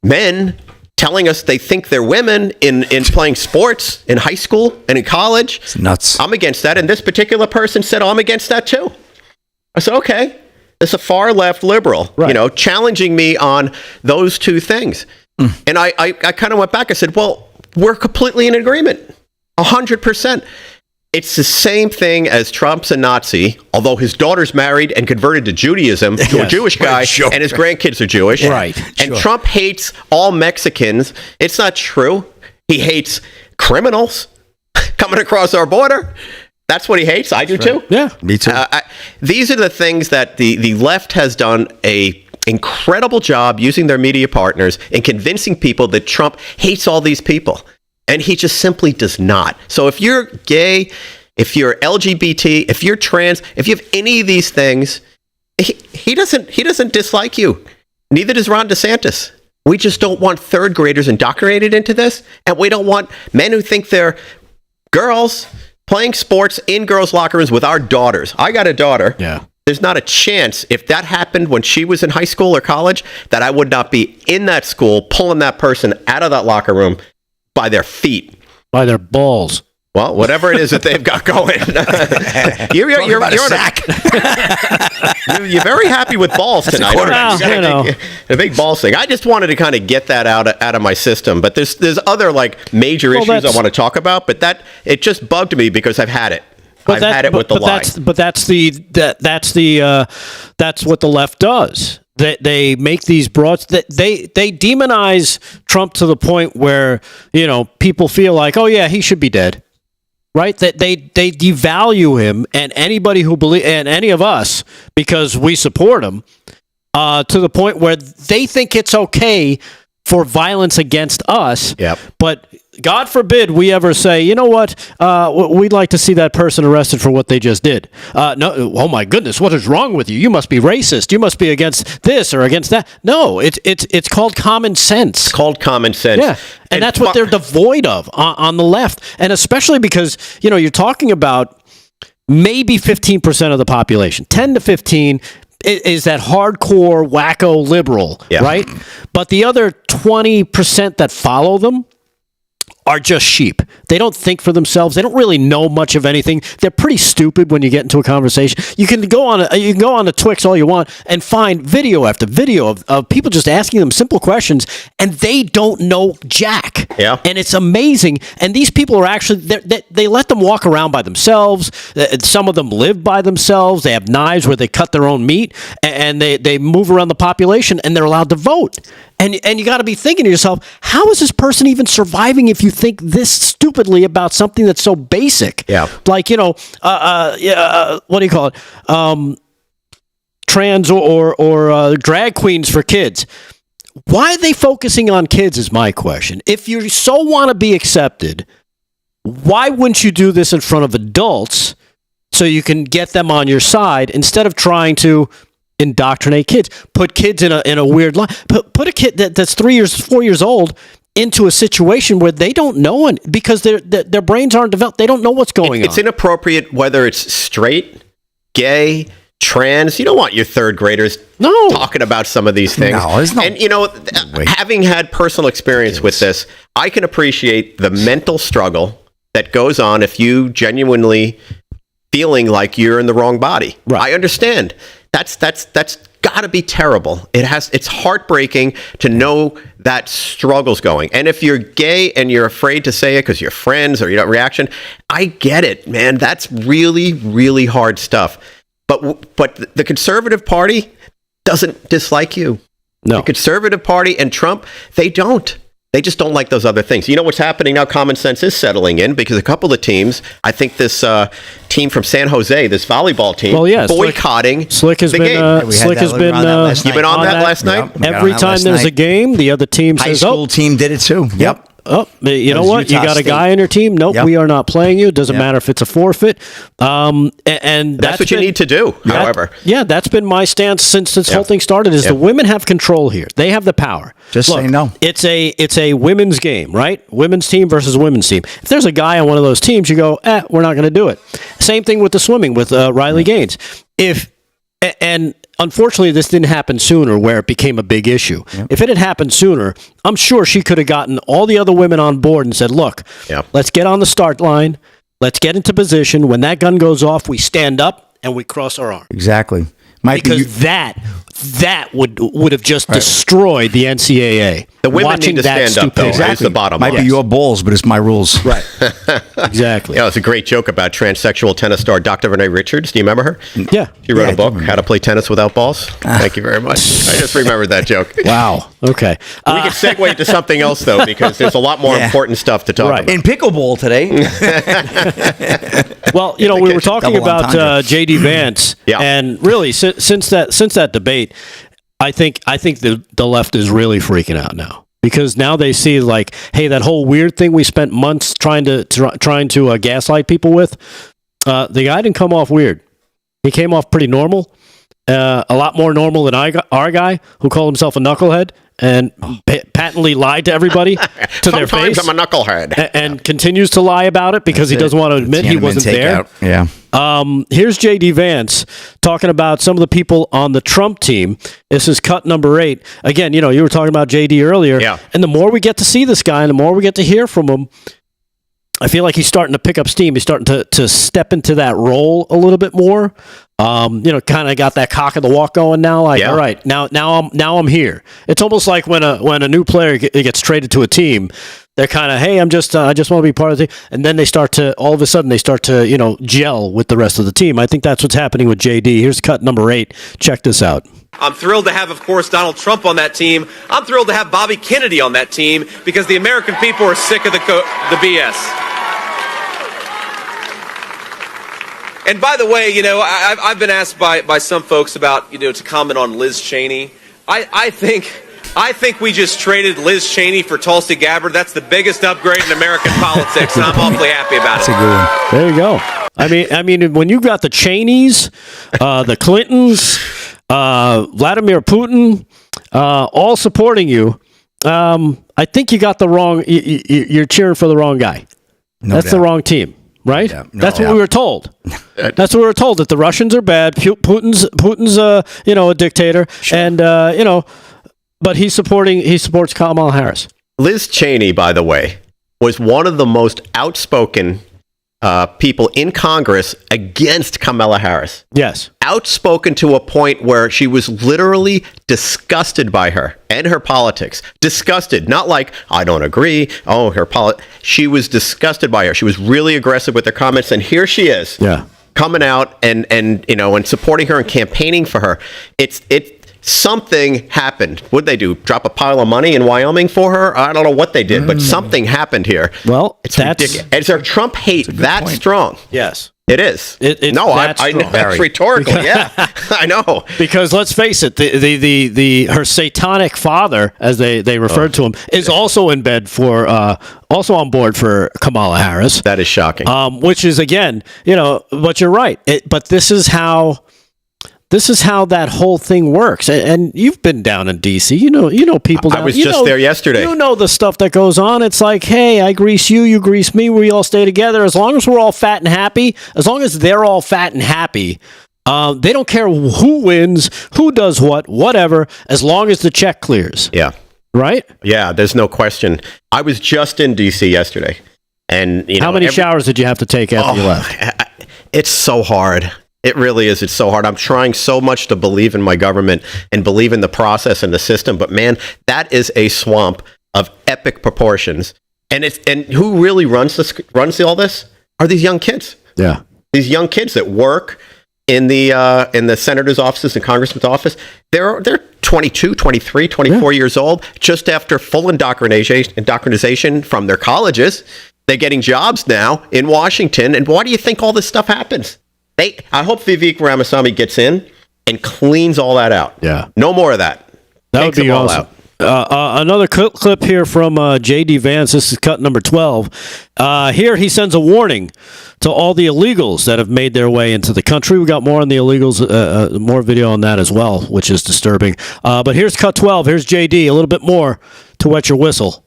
men telling us they think they're women in playing sports in high school and in college. It's nuts. I'm against that. And this particular person said, oh, I'm against that too. I said, okay. It's a far left liberal, Right. challenging me on those two things. And I kind of went back. I said, well, we're completely in agreement. 100%. It's the same thing as Trump's a Nazi, although his daughter's married and converted to Judaism to a Jewish guy, Sure. and his grandkids are Jewish. Right. And Sure. Trump hates all Mexicans. It's not true. He hates criminals coming across our border. That's what he hates. I do too. Yeah. Me too. These are the things that the left has done a incredible job using their media partners in convincing people that Trump hates all these people. And he just simply does not. So if you're gay, if you're LGBT, if you're trans, if you have any of these things, he doesn't dislike you. Neither does Ron DeSantis. We just don't want third graders indoctrinated into this. And we don't want men who think they're girls playing sports in girls' locker rooms with our daughters. I got a daughter. Yeah. There's not a chance, if that happened when she was in high school or college, that I would not be in that school pulling that person out of that locker room by their feet. By their balls. Well, whatever it is that they've got going. you're very happy with balls tonight. quarterback. You gotta Well, take a big balls thing. I just wanted to kind of get that out of my system. But there's other like major issues I want to talk about. But it just bugged me because I've had it. I've had it with the lie. That's what the left does. They make these broad. They demonize Trump to the point where people feel like, oh yeah, he should be dead. Right? That they devalue him and anybody who believe and any of us because we support him to the point where they think it's okay for violence against us. Yep. But God forbid we ever say, you know what? We'd like to see that person arrested for what they just did. No, oh my goodness, what is wrong with you? You must be racist. You must be against this or against that. No, it's called common sense. It's called common sense. Yeah, and that's what they're devoid of on the left, and especially because you're talking about maybe 15% of the population, 10 to 15. Is that hardcore wacko liberal, right? But the other 20% that follow them are just sheep. They don't think for themselves. They don't really know much of anything. They're pretty stupid when you get into a conversation. You can go on the Twix all you want and find video after video of people just asking them simple questions, and they don't know jack. Yeah. And it's amazing. And these people are actually they let them walk around by themselves. Some of them live by themselves. They have knives where they cut their own meat, and they move around the population, and they're allowed to vote. And you got to be thinking to yourself, how is this person even surviving if you think this stupidly about something that's so basic? Yeah. Like, what do you call it? Trans or drag queens for kids. Why are they focusing on kids is my question. If you so want to be accepted, why wouldn't you do this in front of adults so you can get them on your side instead of trying to indoctrinate kids, put kids in a weird line, put a kid that's 4 years old into a situation where they don't know because their brains aren't developed. They don't know what's going on. It's inappropriate whether it's straight, gay, trans. You don't want your third graders talking about some of these things. No, there's no and having had personal experience with this, I can appreciate the mental struggle that goes on if you genuinely feeling like you're in the wrong body. Right. I understand. That's got to be terrible. It's heartbreaking to know that struggle's going. And if you're gay and you're afraid to say it because you're friends or you don't reaction, I get it, man. That's really, really hard stuff. But the Conservative Party doesn't dislike you. No. The Conservative Party and Trump, they don't. They just don't like those other things. You know what's happening now? Common sense is settling in because a couple of teams, I think this team from San Jose, this volleyball team, boycotting Slick has the been, game. Slick has been, you've been on that last night? Yep. Every time there's a game, the other team High says, school team did it too. Yep. Oh, you know was what? You Utah got a State. guy on your team. Nope, Yep. we are not playing you. It doesn't Yep. matter if it's a forfeit. And That's what you need to do, however. That's been my stance since this whole thing started. Is the women have control here? They have the power. Just say no. It's a women's game, right? Women's team versus women's team. If there's a guy on one of those teams, you go, we're not going to do it. Same thing with the swimming with Riley Gaines. And unfortunately, this didn't happen sooner where it became a big issue. Yep. If it had happened sooner, I'm sure she could have gotten all the other women on board and said, look, let's get on the start line. Let's get into position. When that gun goes off, we stand up and we cross our arms. Exactly. Because that would have just destroyed the NCAA. The women need to stand up, though. That's the bottom line. Might be your balls, but it's my rules. Right. Exactly. Yeah, it's a great joke about transsexual tennis star Dr. Renee Richards. Do you remember her? Yeah. She wrote a book, How to Play Tennis Without Balls. Thank you very much. I just remembered that joke. Wow. Okay. We can segue into something else, though, because there's a lot more important stuff to talk about. In pickleball today. Well, we were talking about J.D. Vance, and really, since that debate, I think the left is really freaking out now because now they see like, hey, that whole weird thing we spent months trying to gaslight people with, the guy didn't come off weird. He came off pretty normal, a lot more normal than our guy who called himself a knucklehead and patently lied to everybody to their face. Sometimes I'm a knucklehead. And continues to lie about it because he doesn't want to admit he wasn't there. Yeah. Here's J.D. Vance talking about some of the people on the Trump team. This is cut number 8. Again, you were talking about J.D. earlier. Yeah. And the more we get to see this guy and the more we get to hear from him, I feel like he's starting to pick up steam. He's starting to step into that role a little bit more. Kind of got that cock of the walk going now. Like, all right, now I'm here. It's almost like when a new player gets traded to a team, they're kind of, hey, I just want to be part of the team, and then all of a sudden they start to gel with the rest of the team. I think that's what's happening with JD. Here's cut number 8. Check this out. I'm thrilled to have, of course, Donald Trump on that team. I'm thrilled to have Bobby Kennedy on that team because the American people are sick of the BS. And by the way, I've been asked by some folks about, to comment on Liz Cheney. I think we just traded Liz Cheney for Tulsi Gabbard. That's the biggest upgrade in American politics, and I'm awfully happy about it. That's a good one. There you go. I mean, when you've got the Cheneys, the Clintons, Vladimir Putin, all supporting you, I think you got the wrong. You're cheering for the wrong guy. That's the wrong team. Right? Yeah, that's what we were told. That's what we were told, that the Russians are bad. Putin's a dictator, sure. And but he supports Kamala Harris. Liz Cheney, by the way, was one of the most outspoken people in Congress against Kamala Harris. Yes. Outspoken to a point where she was literally disgusted by her and her politics. Disgusted. Not like, I don't agree. Oh, she was disgusted by her. She was really aggressive with her comments. And here she is. Yeah. Coming out and supporting her and campaigning for her. Something happened. What'd they do? Drop a pile of money in Wyoming for her? I don't know what they did, but something happened here. Well, it's ridiculous. Is there Trump hate that strong? Yes. It is. It's I know that's rhetorical. Yeah, I know. Because let's face it, her satanic father, as they referred to him, is also in bed also on board for Kamala Harris. That is shocking. Which is, again, but you're right. But this is how that whole thing works. And you've been down in D.C. You know people down. I was just there yesterday. You know the stuff that goes on. It's like, hey, I grease you, you grease me. We all stay together. As long as we're all fat and happy, as long as they're all fat and happy, they don't care who wins, who does what, whatever, as long as the check clears. Yeah. Right? Yeah, there's no question. I was just in D.C. yesterday. And how many showers did you have to take after you left? It's so hard. It really is. It's so hard. I'm trying so much to believe in my government and believe in the process and the system. But man, that is a swamp of epic proportions. And who really runs all this are these young kids. Yeah, these young kids that work in the senator's offices and congressman's office. They're 22, 23, 24 years old, just after full indoctrination from their colleges. They're getting jobs now in Washington. And why do you think all this stuff happens? I hope Vivek Ramaswamy gets in and cleans all that out. Yeah. No more of that. That would be awesome. Another clip here from J.D. Vance. This is cut number 12. Here he sends a warning to all the illegals that have made their way into the country. We got more on the illegals, more video on that as well, which is disturbing. But here's cut 12. Here's J.D. A little bit more to wet your whistle.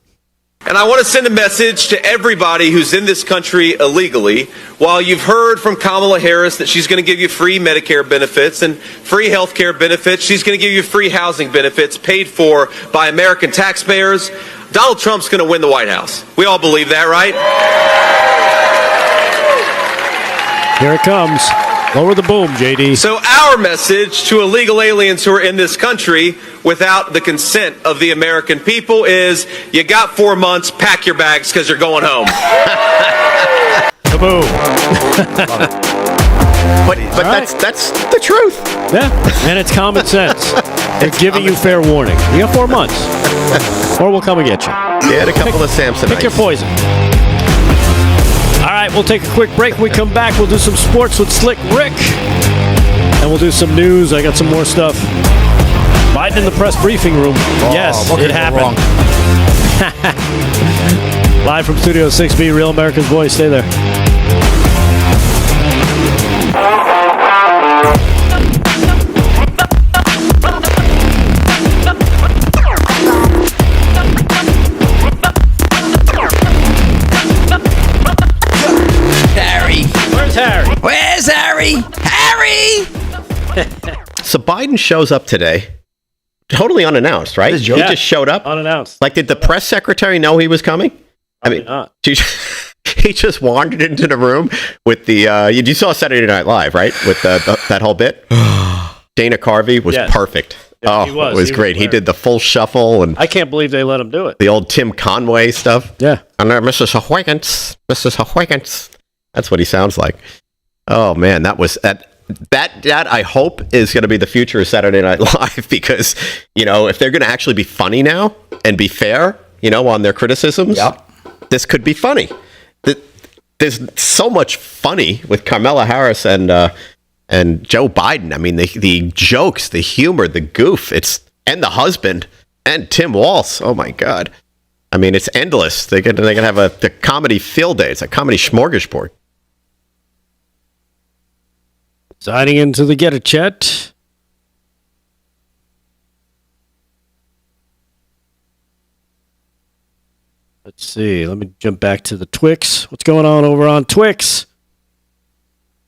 And I want to send a message to everybody who's in this country illegally. While you've heard from Kamala Harris that she's going to give you free Medicare benefits and free health care benefits, she's going to give you free housing benefits paid for by American taxpayers, Donald Trump's going to win the White House. We all believe that, right? Here it comes. Lower the boom, JD. So our message to illegal aliens who are in this country without the consent of the American people is, you got 4 months, pack your bags because you're going home. Kaboom. But right. That's the truth. Yeah, and it's common sense. They're giving you fair warning. You got 4 months, or we'll come and get you. Get a couple of Samsonites. Pick your poison. All right, we'll take a quick break. When we come back, we'll do some sports with Slick Rick. And we'll do some news. I got some more stuff. Biden in the press briefing room. Yes, it happened. Live from Studio 6B, Real America's Voice. Stay there. Where's Harry? Harry! So Biden shows up today, totally unannounced, right? He just showed up unannounced. Like, did the press secretary know he was coming? I mean, he just wandered into the room with the. You saw Saturday Night Live, right? With that whole bit. Dana Carvey was perfect. Yeah, it was great. He did the full shuffle, and I can't believe they let him do it. The old Tim Conway stuff. Yeah. And Mrs. Huygens. That's what he sounds like. Oh man, that I hope is going to be the future of Saturday Night Live, because if they're going to actually be funny now and be fair, on their criticisms, this could be funny. There's so much funny with Kamala Harris and Joe Biden. I mean, the jokes, the humor, the goof, and the husband and Tim Walz. Oh my God. I mean, it's endless. They're gonna have a comedy field day. It's a comedy smorgasbord. Signing into the Get It Chat. Let's see. Let me jump back to the Twix. What's going on over on Twix?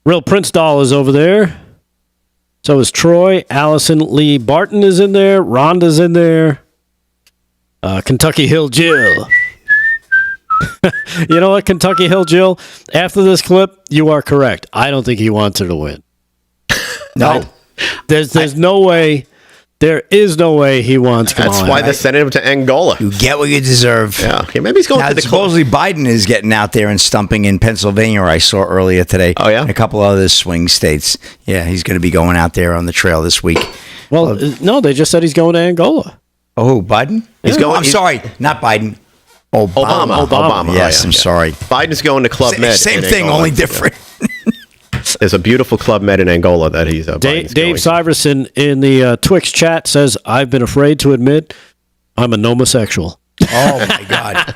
Real Prince Doll is over there. So is Troy. Allison Lee Barton is in there. Rhonda's in there. Kentucky Hill Jill. You know what, Kentucky Hill Jill? After this clip, you are correct. I don't think he wants her to win. No. There's no way. There is no way he wants Kamala. That's why they sent him to Angola. You get what you deserve. Yeah, maybe he's going now, to the supposedly Biden is getting out there and stumping in Pennsylvania, I saw earlier today. Oh, yeah? And a couple other swing states. Yeah, he's going to be going out there on the trail this week. Well, no, they just said he's going to Angola. Oh, Biden? He's going. I'm sorry, not Biden. Obama. Yes, I'm sorry. Biden's going to Club Med. Same thing, Angola. only different. There's a beautiful Club Med in Angola that he's Dave Syverson in the Twix chat says, I've been afraid to admit I'm a nomosexual. Oh, my God.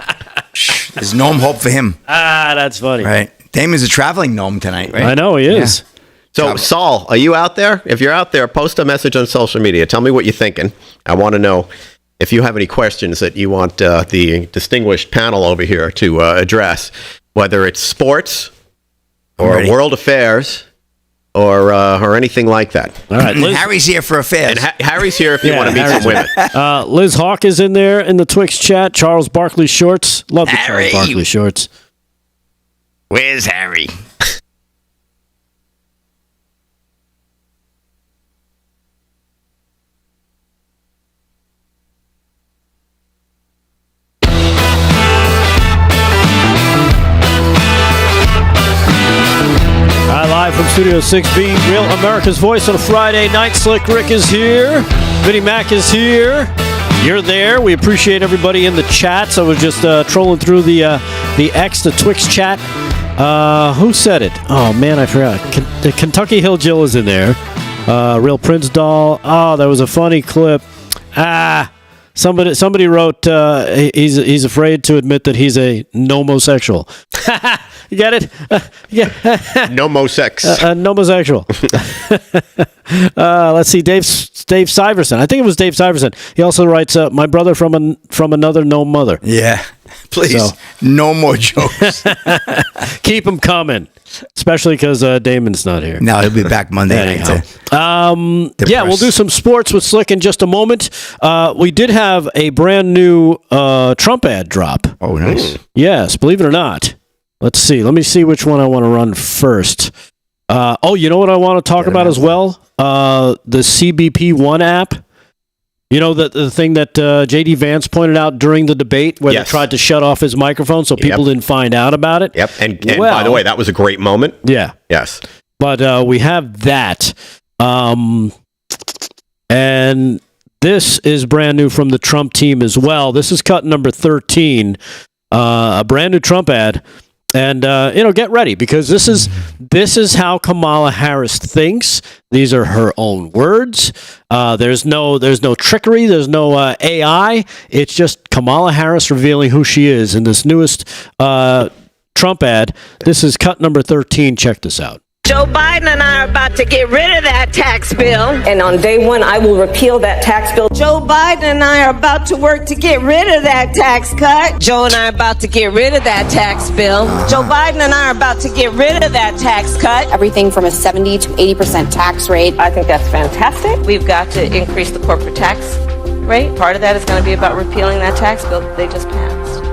There's no hope for him. That's funny. Right. Damon's a traveling gnome tonight, right? I know he is. Yeah. So, Saul, are you out there? If you're out there, post a message on social media. Tell me what you're thinking. I want to know if you have any questions that you want the distinguished panel over here to address, whether it's sports or world affairs or anything like that. All right, Liz, Harry's here for affairs. And Harry's here if you want to meet some women. Liz Hawk is in there in the Twix chat. Charles Barkley shorts. Love the Harry. Charles Barkley shorts. Where's Harry? Live from Studio 6B, Real America's Voice on a Friday night. Slick Rick is here. Vinnie Mac is here. You're there. We appreciate everybody in the chats. I was just trolling through the X, the Twix chat. Who said it? Oh, man, I forgot. The Kentucky Hill Jill is in there. Real Prince Doll. Oh, that was a funny clip. Somebody wrote he's afraid to admit that he's a nomosexual. You get it? Nomosex. Nomosexual. Let's see, Dave Syverson. I think it was Dave Syverson. He also writes, "My brother from another gnome mother." Yeah, please, no more jokes. Keep them coming, especially because Damon's not here. No, he'll be back Monday night. Yeah, we'll do some sports with Slick in just a moment. We did have a brand new Trump ad drop. Oh, nice. Yes, believe it or not. Let's see. Let me see which one I want to run first. You know what I want to talk about as well? The CBP One app. You know, the thing that J.D. Vance pointed out during the debate where they tried to shut off his microphone so people didn't find out about it? Yep. And by the way, that was a great moment. Yeah. Yes. But we have that. And this is brand new from the Trump team as well. This is cut number 13. A brand new Trump ad. And get ready, because this is how Kamala Harris thinks. These are her own words. There's no trickery. There's no AI. It's just Kamala Harris revealing who she is in this newest Trump ad. This is cut number 13. Check this out. Joe Biden and I are about to get rid of that tax bill. And on day one, I will repeal that tax bill. Joe Biden and I are about to work to get rid of that tax cut. Joe and I are about to get rid of that tax bill. Joe Biden and I are about to get rid of that tax cut. Everything from a 70 to 80% tax rate. I think that's fantastic. We've got to increase the corporate tax rate. Part of that is going to be about repealing that tax bill that they just passed.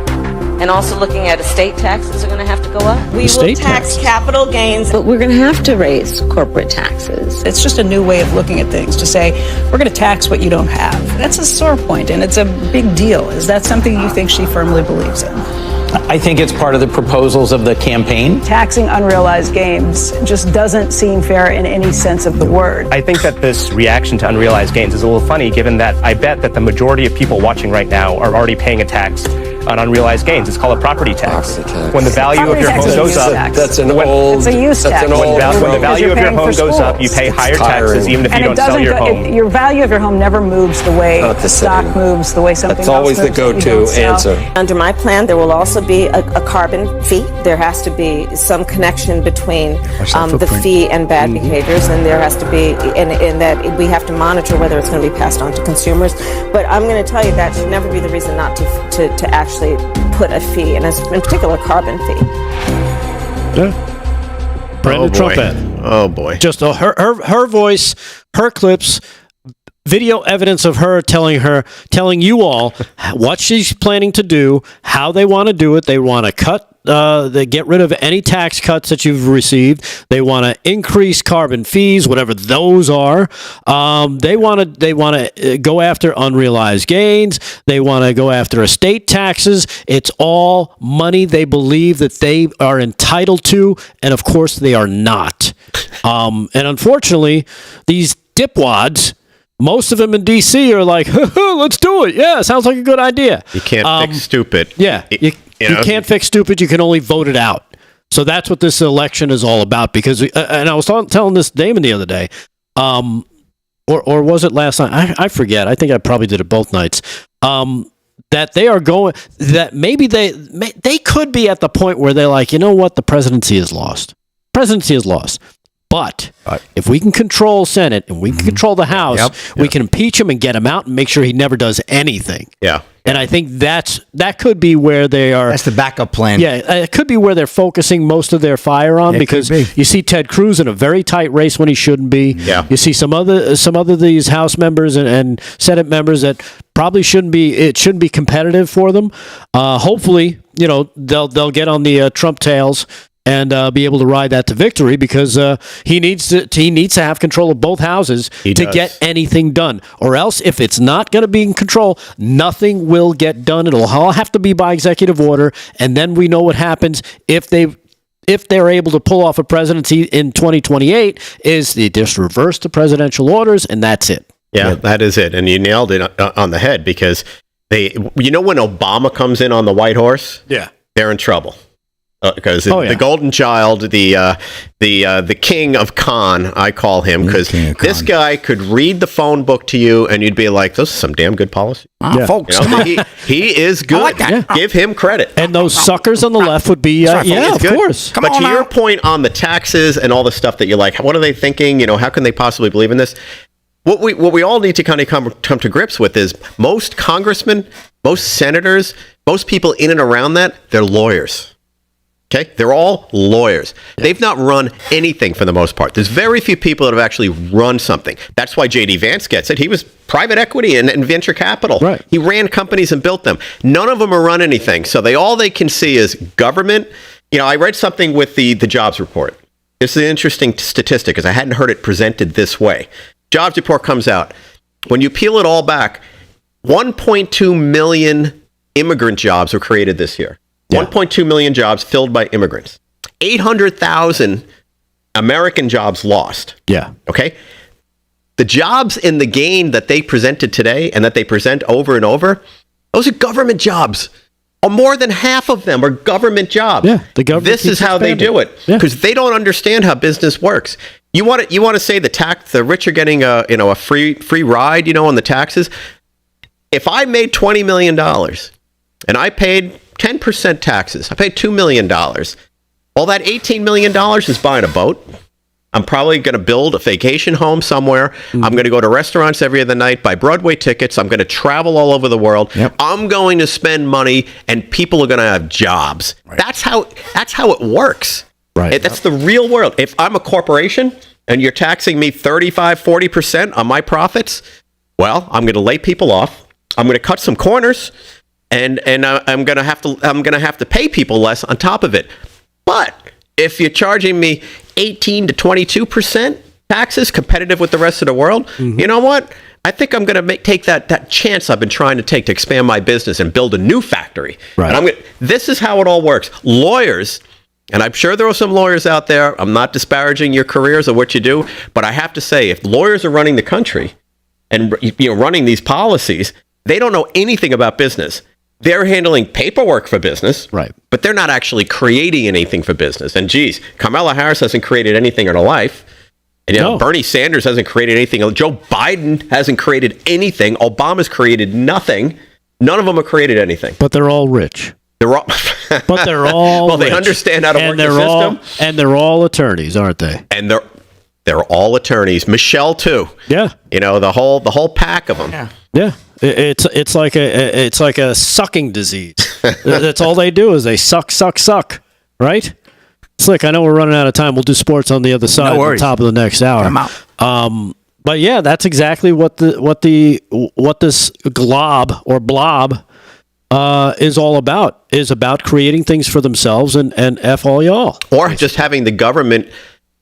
and also looking at estate taxes are going to have to go up. We will Estate tax taxes. capital gains, but we're going to have to raise corporate taxes. It's just a new way of looking at things to say, we're going to tax what you don't have. That's a sore point, and it's a big deal. Is that something you think she firmly believes in? I think it's part of the proposals of the campaign. Taxing unrealized gains just doesn't seem fair in any sense of the word. I think that this reaction to unrealized gains is a little funny, given that I bet that the majority of people watching right now are already paying a tax on unrealized gains. It's called a property tax. When the value of your home goes up, It's a use tax. when the value of your home goes up, you pay higher taxes even if you don't sell your home. Your value of your home never moves the way stock moves, the way something else moves. That's always the go-to answer. Under my plan, there will also be a carbon fee. There has to be some connection between the fee and bad behaviors, and there has to be, in that we have to monitor whether it's going to be passed on to consumers. But I'm going to tell you that should never be the reason not to actually put a fee, and in particular, carbon fee. Brandon Trump ad. Oh boy. Just her voice, her clips, video evidence of her telling you all what she's planning to do, how they want to do it. They want to cut, they get rid of any tax cuts that you've received. They want to increase carbon fees, whatever those are. They want to go after unrealized gains. They want to go after estate taxes. It's all money they believe that they are entitled to, and of course they are not. And unfortunately, these dipwads, most of them in D.C. are like, let's do it. Yeah, sounds like a good idea. You can't fix stupid. Yeah, you can't fix stupid. You can only vote it out. So that's what this election is all about. Because, and I was telling this Damon the other day, or was it last night? I forget. I think I probably did it both nights. That they are going. That maybe they could be at the point where they're like, you know what, the presidency is lost. Presidency is lost. But if we can control Senate and we can control the House, we can impeach him and get him out and make sure he never does anything. Yeah. And I think that could be where they are. That's the backup plan. Yeah, it could be where they're focusing most of their fire on, because you see Ted Cruz in a very tight race when he shouldn't be. Yeah. You see some other these House members and Senate members that probably shouldn't be. It shouldn't be competitive for them. Hopefully, they'll get on the Trump tails and be able to ride that to victory, because he needs to have control of both houses to get anything done. Or else, if it's not going to be in control, nothing will get done. It'll all have to be by executive order, and then we know what happens if they're able to pull off a presidency in 2028. Is they just reverse the presidential orders, and that's it. Yeah, that is it. And you nailed it on the head, because when Obama comes in on the white horse, they're in trouble. Because the golden child, the king of con, I call him, because this guy could read the phone book to you, and you'd be like, "Those are some damn good policies." Folks, he is good. like that. Give him credit. And those suckers on the left would be, of course. But to your point on the taxes and all the stuff that you're like, what are they thinking? How can they possibly believe in this? What we all need to kind of come to grips with is most congressmen, most senators, most people in and around that, they're lawyers. Okay, they're all lawyers. They've not run anything for the most part. There's very few people that have actually run something. That's why J.D. Vance gets it. He was private equity and venture capital. Right. He ran companies and built them. None of them are run anything. So all they can see is government. I read something with the jobs report. This is an interesting statistic, because I hadn't heard it presented this way. Jobs report comes out. When you peel it all back, 1.2 million immigrant jobs were created this year. 1.2 million jobs filled by immigrants. 800,000 American jobs lost. Yeah. Okay? The jobs in the gain that they presented today and that they present over and over, those are government jobs. Or more than half of them are government jobs. Yeah, the government. This is how they do it, because they don't understand how business works. You want to say the rich are getting a free ride, on the taxes. If I made $20 million and I paid 10% taxes, I paid $2 million. All that $18 million is buying a boat. I'm probably going to build a vacation home somewhere. Mm-hmm. I'm going to go to restaurants every other night, buy Broadway tickets. I'm going to travel all over the world. Yep. I'm going to spend money, and people are going to have jobs. Right. That's how it works. Right. That's the real world. If I'm a corporation and you're taxing me 35, 40% on my profits, well, I'm going to lay people off. I'm going to cut some corners. and I'm gonna have to pay people less on top of it. But if you're charging me 18 to 22% taxes, competitive with the rest of the world, you know what? I think I'm going to take that chance I've been trying to take to expand my business and build a new factory. Right. And this is how it all works. Lawyers, and I'm sure there are some lawyers out there. I'm not disparaging your careers or what you do, but I have to say, if lawyers are running the country and running these policies, they don't know anything about business. They're handling paperwork for business, right? But they're not actually creating anything for business. And geez, Kamala Harris hasn't created anything in her life. And Bernie Sanders hasn't created anything. Joe Biden hasn't created anything. Obama's created nothing. None of them have created anything. But they're all rich. They're all, but they're all well. rich. They understand how to work the system, and they're all attorneys, aren't they? And they're all attorneys. Michelle too. Yeah. The whole pack of them. Yeah. It's like a sucking disease. That's all they do is they suck, right? Slick, I know we're running out of time. We'll do sports on the other side, at the top of the next hour. I'm out. But yeah, that's exactly what this glob or blob is all about. Is about creating things for themselves and F all y'all. Or just having the government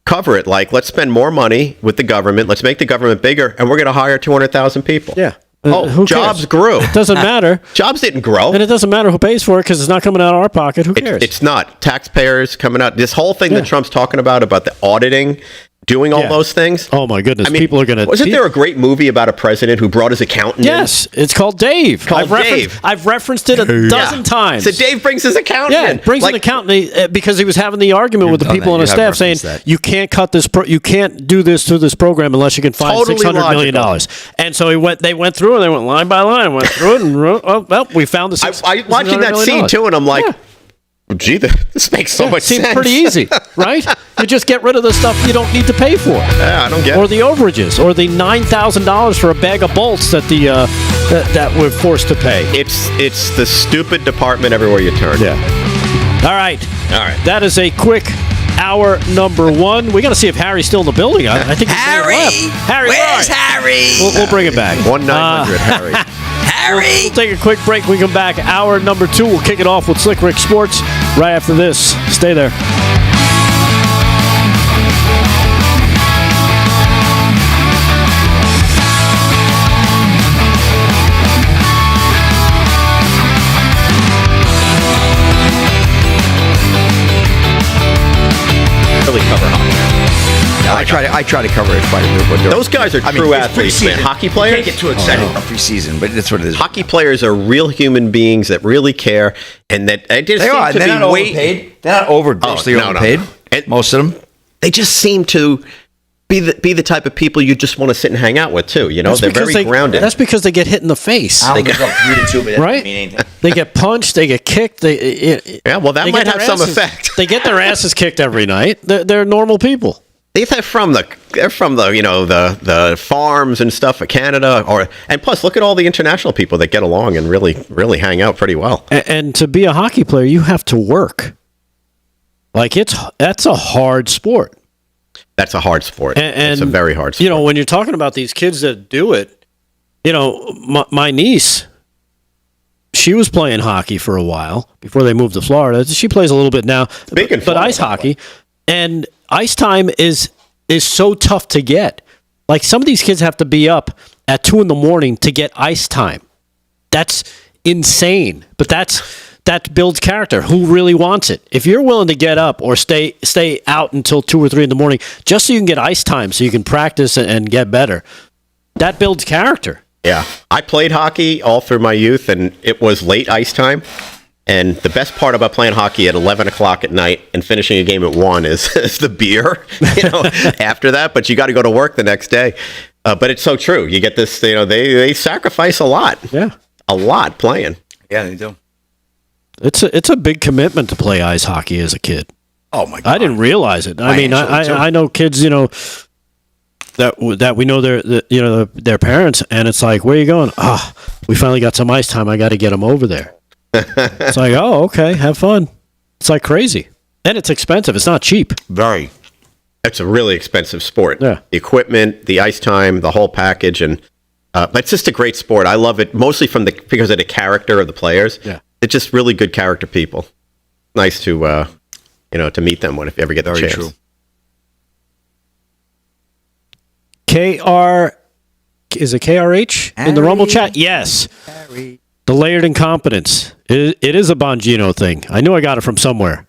cover it. Like, let's spend more money with the government. Let's make the government bigger, and we're going to hire 200,000 people. Yeah. Who jobs grew. It doesn't matter. Jobs didn't grow. And it doesn't matter who pays for it because it's not coming out of our pocket. Who cares? It's not. Taxpayers coming out. This whole thing that Trump's talking about the auditing, doing all those things. Oh, my goodness. I mean, people are going to... Wasn't there a great movie about a president who brought his accountant Yes. It's called Dave. I've referenced it a dozen times. So Dave brings his accountant in. Yeah, brings an accountant because he was having the argument with the people on his staff saying, you can't cut this, you can't do this to this program unless you can find $600 million. And so they went through and they went line by line, went through it, and we found the I watching that scene too, and I'm like, gee, this makes so much sense. Seems pretty easy, right? You just get rid of the stuff you don't need to pay for. Yeah, I don't get or it. The overages, or the $9,000 for a bag of bolts that that we're forced to pay. It's the stupid department everywhere you turn. Yeah. All right. That is a quick hour number one. We got to see if Harry's still in the building. I think he's Harry, where's Harry? We'll bring it back. 1-900 Harry. Harry. We'll take a quick break. We come back. Hour number two. We'll kick it off with Slick Rick Sports right after this. Stay there. Really cover hockey. I try to cover it quite a bit. Those guys are true athletes, man. Hockey players. You can't get too excited about preseason, but that's what it is. Hockey players are real human beings that really care, and that they just seem to They're be not overpaid. They're not overpaid. No. And most of them. They just seem to be the type of people you just want to sit and hang out with too. They're very grounded. That's because they get hit in the face. I don't go 3-2, but that right? doesn't mean anything. They get punched. They get kicked. Well, that might have some effect. They get their asses kicked every night. They're normal people. They're from the the farms and stuff of Canada, and plus look at all the international people that get along and really hang out pretty well. And to be a hockey player, you have to work. Like that's a hard sport. That's a hard sport. And it's a very hard sport. When you're talking about these kids that do it, my niece, she was playing hockey for a while before they moved to Florida. She plays a little bit now, but ice hockey. And ice time is so tough to get. Like some of these kids have to be up at 2 a.m. to get ice time. That's insane. But that builds character. Who really wants it? If you're willing to get up or stay out until 2 or 3 a.m. just so you can get ice time, so you can practice and get better, that builds character. Yeah, I played hockey all through my youth, and it was late ice time. And the best part about playing hockey at 11 o'clock at night and finishing a game at 1 is the beer, after that. But you got to go to work the next day. But it's so true. You get this, they sacrifice a lot. Yeah. A lot playing. Yeah, they do. It's a big commitment to play ice hockey as a kid. Oh, my God. I didn't realize it. I know kids, that we know their parents, and it's like, where are you going? We finally got some ice time. I got to get them over there. It's like, oh, okay, have fun. It's like crazy. And it's expensive. It's not cheap. Very. It's a really expensive sport. Yeah. The equipment, the ice time, the whole package. And But it's just a great sport. I love it mostly because of the character of the players. Yeah. It's just really good character people. Nice to to meet them if you ever get the chance. True. Is it KRH in the Rumble chat? Yes. The layered incompetence. It is a Bongino thing. I knew I got it from somewhere.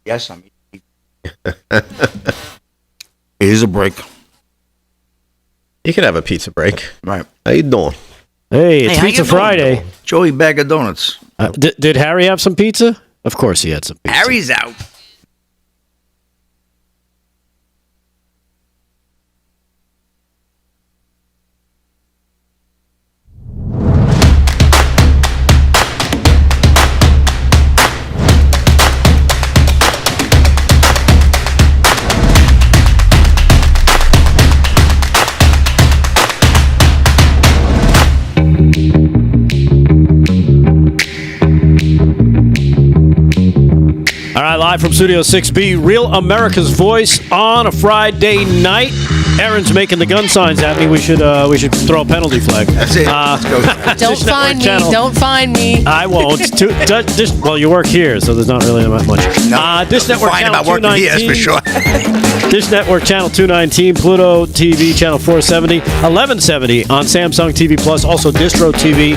Yes, I mean. Here's a break. You could have a pizza break. Right. How you doing? Hey, it's how Pizza you doing, Friday. Joey? Joey bag of donuts. Did Harry have some pizza? Of course he had some pizza. Harry's out. All right, live from Studio 6B, Real America's Voice on a Friday night. Aaron's making the gun signs at me. We should throw a penalty flag. That's it. Let's go. Don't find me. Channel. Don't find me. I won't. Well, you work here, so there's not really that much. No, Dish Network fine Channel about working here, that's for 219. Dish Network Channel 219, Pluto TV Channel 470, 1170 on Samsung TV Plus, also Distro TV,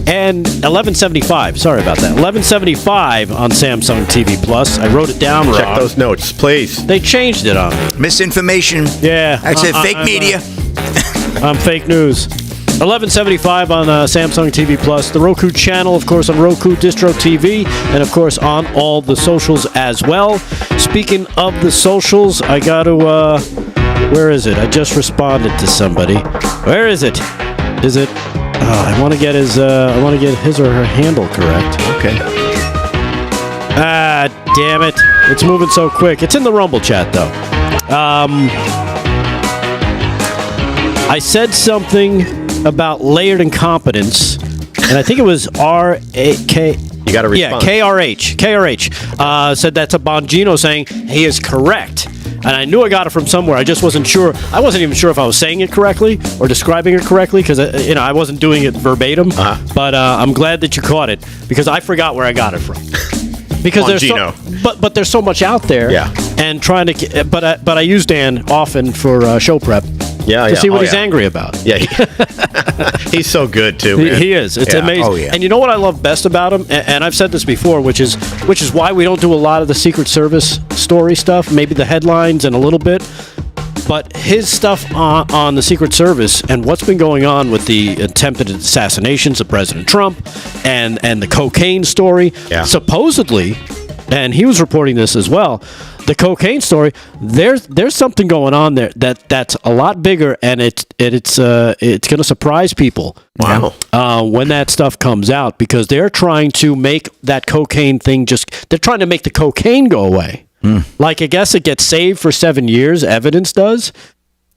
and 1175. Sorry about that. 1175 on Samsung TV Plus. I wrote it down wrong. Check those notes, please. They changed it on me. Misinformation. Yeah. That's it. Fake media. I'm fake news. 1175 on Samsung TV Plus. The Roku channel, of course, on Roku, Distro TV, and, of course, on all the socials as well. Speaking of the socials, I got to... where is it? I just responded to somebody. Where is it? Is it... I want to get his or her handle correct. Okay. Ah, damn it. It's moving so quick. It's in the Rumble chat, though. I said something about layered incompetence, and I think it was R-A-K... You got to respond. Yeah, KRH. Said that's a Bongino saying he is correct. And I knew I got it from somewhere. I just wasn't sure. I wasn't even sure if I was saying it correctly or describing it correctly because I wasn't doing it verbatim. But I'm glad that you caught it because I forgot where I got it from. Because but there's so much out there. Yeah. And trying to, but I use Dan often for show prep. To see what he's angry about. Yeah, he's so good too. Man. He is. It's amazing. Oh, yeah. And you know what I love best about him? And I've said this before, which is why we don't do a lot of the Secret Service story stuff. Maybe the headlines and a little bit, but his stuff on the Secret Service and what's been going on with the attempted assassinations of President Trump and the cocaine story. Yeah. Supposedly, and he was reporting this as well. The cocaine story, there's something going on there that's a lot bigger, and it's going to surprise people. Wow. When that stuff comes out, because they're trying to make that cocaine thing they're trying to make the cocaine go away. Like I guess it gets saved for 7 years. Evidence does,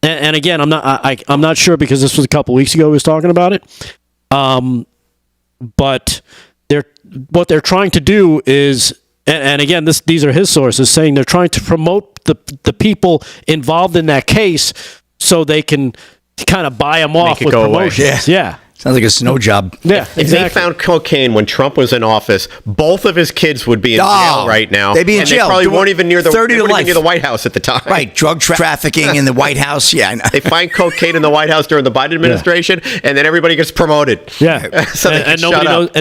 and again, I'm not sure because this was a couple weeks ago we was talking about it. But what they're trying to do is. And again, these are his sources saying they're trying to promote the people involved in that case so they can kind of buy them off with promotions. Yeah. Sounds like a snow job. Yeah, If they found cocaine when Trump was in office, both of his kids would be in jail right now. They'd be in jail. They probably weren't even near the 30 to life. near the White House at the time. Right, drug trafficking in the White House. Yeah, I know. They find cocaine in the White House during the Biden administration, and then everybody gets promoted. Yeah, so and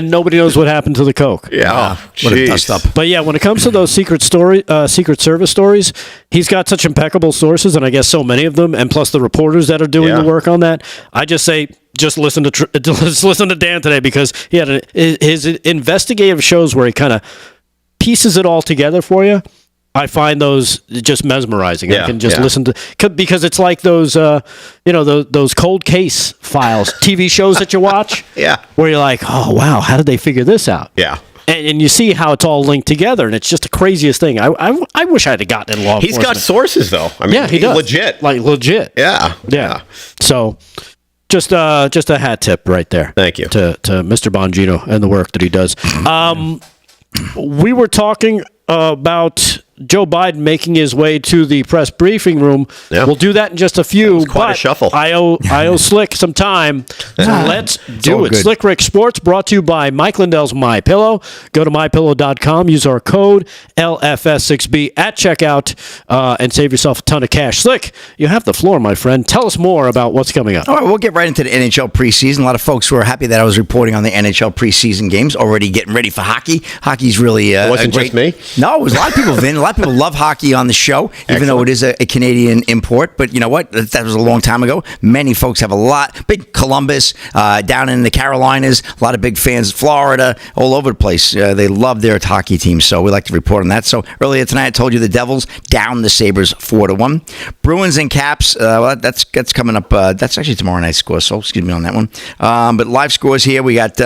nobody knows what happened to the coke. Yeah, what a dust up. But yeah, when it comes to those Secret Service stories, he's got such impeccable sources, and I guess so many of them, and plus the reporters that are doing the work on that. I just say. Just listen to Dan today because he had his investigative shows where he kind of pieces it all together for you. I find those just mesmerizing. I can just listen to because it's like those those cold case files TV shows that you watch. Where you're like, oh wow, how did they figure this out? Yeah. And you see how it's all linked together, and it's just the craziest thing. I wish I had gotten in law enforcement. He's got sources though. I mean, he does. Legit. Like legit. Yeah. So. Just a hat tip right there. Thank you to Mr. Bongino and the work that he does. We were talking about Joe Biden making his way to the press briefing room. Yeah. We'll do that in just a few. Quite a shuffle. I owe Slick some time, so let's do all it. good. Slick Rick Sports brought to you by Mike Lindell's MyPillow. Go to mypillow.com. Use our code LFS6B at checkout and save yourself a ton of cash. Slick, you have the floor, my friend. Tell us more about what's coming up. All right, we'll get right into the NHL preseason. A lot of folks were happy that I was reporting on the NHL preseason games, already getting ready for hockey. Hockey's really It wasn't just me? No, it was a lot of people, Vin. A lot of people love hockey on the show, even though it is a Canadian import. But you know what? That was a long time ago. Many folks have a lot. Big Columbus, down in the Carolinas, a lot of big fans. Florida, all over the place. They love their hockey team, so we like to report on that. So earlier tonight, I told you the Devils down the Sabres 4-1. Bruins and Caps, well, that's coming up. That's actually tomorrow night's score, so excuse me on that one. But live scores here, we got...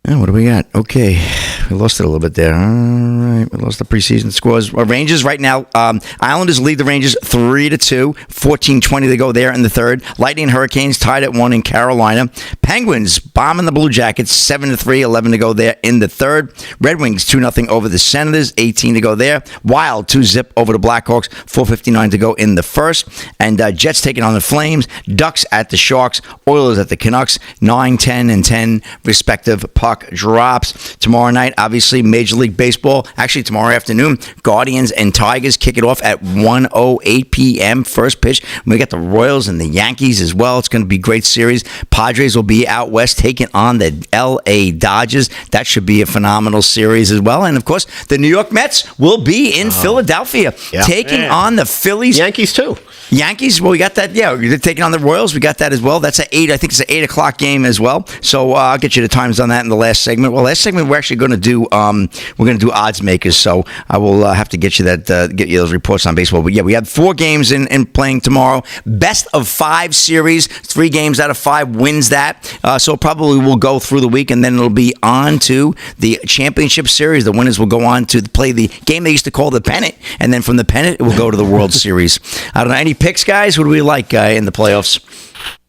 what do we got? Okay, we lost it a little bit there. All right, we lost the preseason scores. Rangers right now, Islanders lead the Rangers 3-2, 14-20 to go there in the third. Lightning and Hurricanes tied at 1 in Carolina. Penguins bombing the Blue Jackets 7-3, 11 to go there in the third. Red Wings 2-0 over the Senators, 18 to go there. Wild 2-0 over the Blackhawks, 4:59 to go in the first. And Jets taking on the Flames. Ducks at the Sharks. Oilers at the Canucks, 9, 10, and 10 respective puck drops. Tomorrow night, obviously, Major League Baseball. Actually, tomorrow afternoon, Guardians and Tigers kick it off at 1:08 p.m. First pitch. We got the Royals and the Yankees as well. It's going to be a great series. Padres will be out west taking on the L.A. Dodgers. That should be a phenomenal series as well. And, of course, the New York Mets will be in Philadelphia taking on the Phillies. Yankees, too. Yankees, well, we got that. Yeah, they're taking on the Royals. We got that as well. That's at 8. I think it's an 8 o'clock game as well. So I'll get you the times on that in the last segment. Well, last segment we're actually going to do odds makers. So I will have to get you those reports on baseball. But yeah, we have 4 games in playing tomorrow. Best of 5 series. 3 games out of 5 wins that. So probably we'll go through the week, and then it'll be on to the championship series. The winners will go on to play the game they used to call the pennant, and then from the pennant it will go to the World Series. I don't know, any picks, guys? What do we like in the playoffs?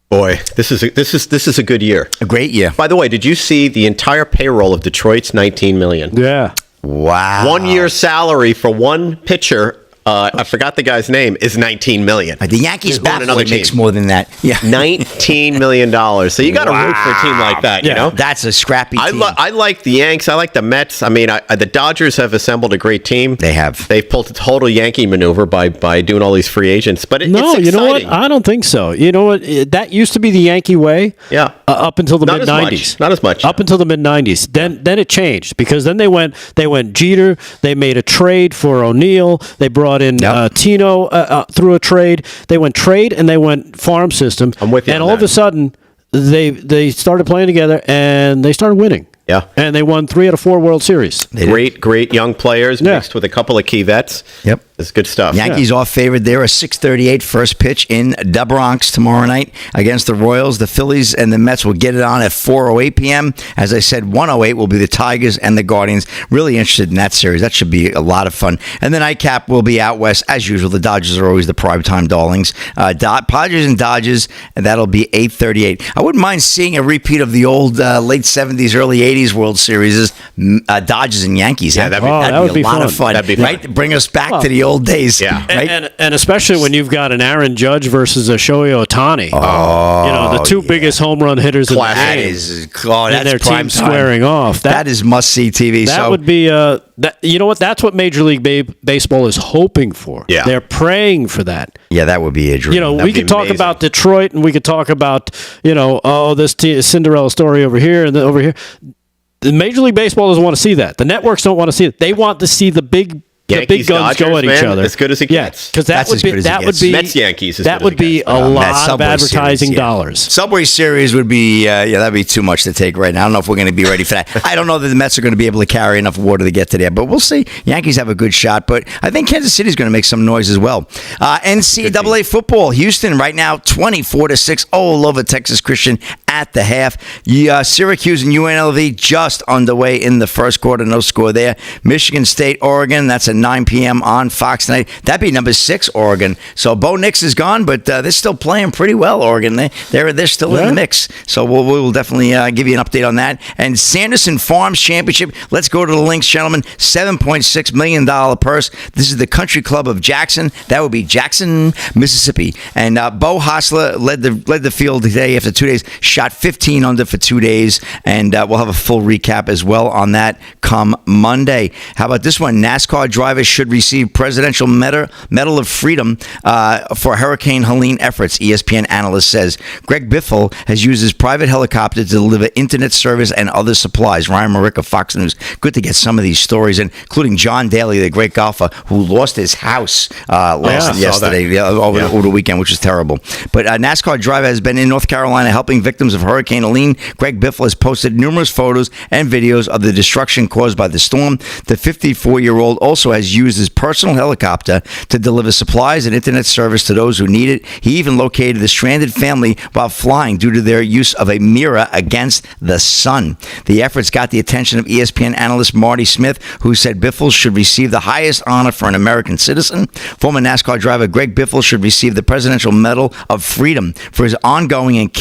Boy, this is a good year. A great year. By the way, did you see the entire payroll of Detroit's $19 million? Yeah. Wow. 1 year's salary for one pitcher. I forgot the guy's name, is $19 million. The Yankees He's going backboard makes more than that. Yeah. $19 million. So you got to root for a team like that, you know? That's a scrappy team. I like the Yanks. I like the Mets. I mean, the Dodgers have assembled a great team. They have. They've pulled a total Yankee maneuver by doing all these free agents. But it's exciting. You know what? I don't think so. You know what? That used to be the Yankee way. Yeah. Up until the mid-90s. Not as much. Up until the mid-90s. Then it changed, because then they went Jeter. They made a trade for O'Neill. They brought in Tino through a trade. They went trade and they went farm system. I'm with you. And all of a sudden, they started playing together and they started winning. Yeah. And they won 3 out of 4 World Series. Great young players mixed with a couple of key vets. Yep. It's good stuff. Yankees off favored there. A 6:38 first pitch in the Bronx tomorrow night against the Royals. The Phillies and the Mets will get it on at 4:08 p.m. As I said, 1:08 will be the Tigers and the Guardians. Really interested in that series. That should be a lot of fun. And the nightcap will be out west as usual. The Dodgers are always the primetime darlings. Padres and Dodgers, and that'll be 8:38. I wouldn't mind seeing a repeat of the old late 70s, early 80s World Series. Dodgers and Yankees. Yeah, that'd be a lot of fun. That'd be fun. Right? Bring us back to the old days. Yeah. Right? And especially when you've got an Aaron Judge versus a Shohei Ohtani. Oh, the 2 biggest home run hitters in the game. That's their prime team squaring off. That is must-see TV. That would be you know what? That's what Major League Baseball is hoping for. Yeah. They're praying for that. Yeah, that would be a dream. We could talk about Detroit, and we could talk about, this Cinderella story over here and over here. The Major League Baseball doesn't want to see that. The networks don't want to see it. They want to see the big Yankees, guns Dodgers, go at each other. As good as it gets. Because that would be Mets, Yankees. That would be a lot of advertising dollars. Subway Series would be that'd be too much to take right now. I don't know if we're going to be ready for that. I don't know that the Mets are going to be able to carry enough water to get to there, but we'll see. Yankees have a good shot, but I think Kansas City's going to make some noise as well. NCAA football, Houston right now 24-6 all over Texas Christian at the half. Syracuse and UNLV just underway in the first quarter. No score there. Michigan State, Oregon. That's at 9 p.m. on Fox tonight. That'd be number 6, Oregon. So Bo Nix is gone, but they're still playing pretty well, Oregon. They're still in the mix. So we'll definitely give you an update on that. And Sanderson Farms Championship. Let's go to the links, gentlemen. $7.6 million purse. This is the Country Club of Jackson. That would be Jackson, Mississippi. And Bo Hostler led the field today after 2 days. Shot 15 under for 2 days. And we'll have a full recap as well on that come Monday. How about this one? NASCAR drivers should receive Presidential Medal of Freedom for Hurricane Helene efforts, ESPN analyst says. Greg Biffle has used his private helicopter to deliver internet service and other supplies. Ryan Marick of Fox News. Good to get some of these stories, including John Daly, the great golfer, who lost his house yesterday over the weekend, which was terrible. But NASCAR driver has been in North Carolina helping victims of Hurricane Helene. Greg Biffle has posted numerous photos and videos of the destruction caused by the storm. The 54-year-old also has used his personal helicopter to deliver supplies and internet service to those who need it. He even located the stranded family while flying due to their use of a mirror against the sun. The efforts got the attention of ESPN analyst Marty Smith, who said Biffle should receive the highest honor for an American citizen. Former NASCAR driver Greg Biffle should receive the Presidential Medal of Freedom for his ongoing and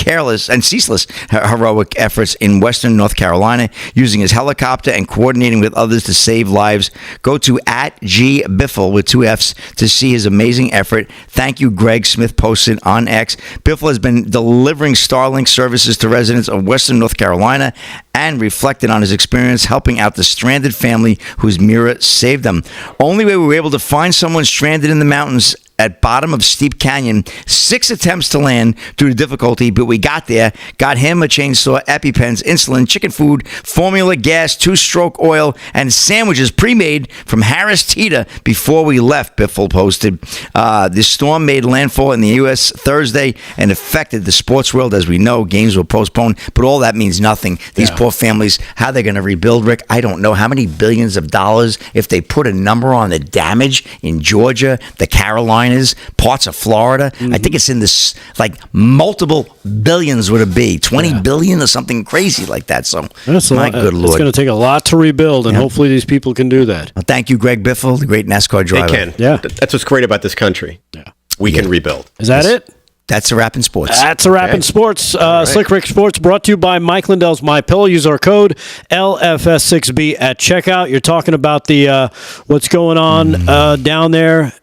ceaseless heroic efforts in Western North Carolina, using his helicopter and coordinating with others to save lives. Go to @GBiffle with 2 F's to see his amazing effort. Thank you, Greg, Smith posted on X. Biffle has been delivering Starlink services to residents of Western North Carolina and reflected on his experience helping out the stranded family whose mirror saved them. Only way we were able to find someone stranded in the mountains at bottom of Steep Canyon. 6 attempts to land due to difficulty, but we got there. Got him a chainsaw, EpiPens, insulin, chicken food, formula, gas, 2-stroke oil, and sandwiches pre-made from Harris Teeter before we left, Biffle posted. The storm made landfall in the U.S. Thursday and affected the sports world. As we know, games were postponed, but all that means nothing. These poor families, how they're going to rebuild, Rick, I don't know. How many billions of dollars, if they put a number on the damage in Georgia, the Carolinas, parts of Florida. I think it's in this, like, multiple billions would it be? 20 billion or something crazy like that. So, my good Lord. It's going to take a lot to rebuild, and hopefully these people can do that. Well, thank you, Greg Biffle, the great NASCAR driver. They can. Yeah. That's what's great about this country. Yeah. We can rebuild. Is that it? That's a wrap in sports. That's a wrap in sports. Slick Rick Sports brought to you by Mike Lindell's MyPillow. Use our code LFS6B at checkout. You're talking about the what's going on down there.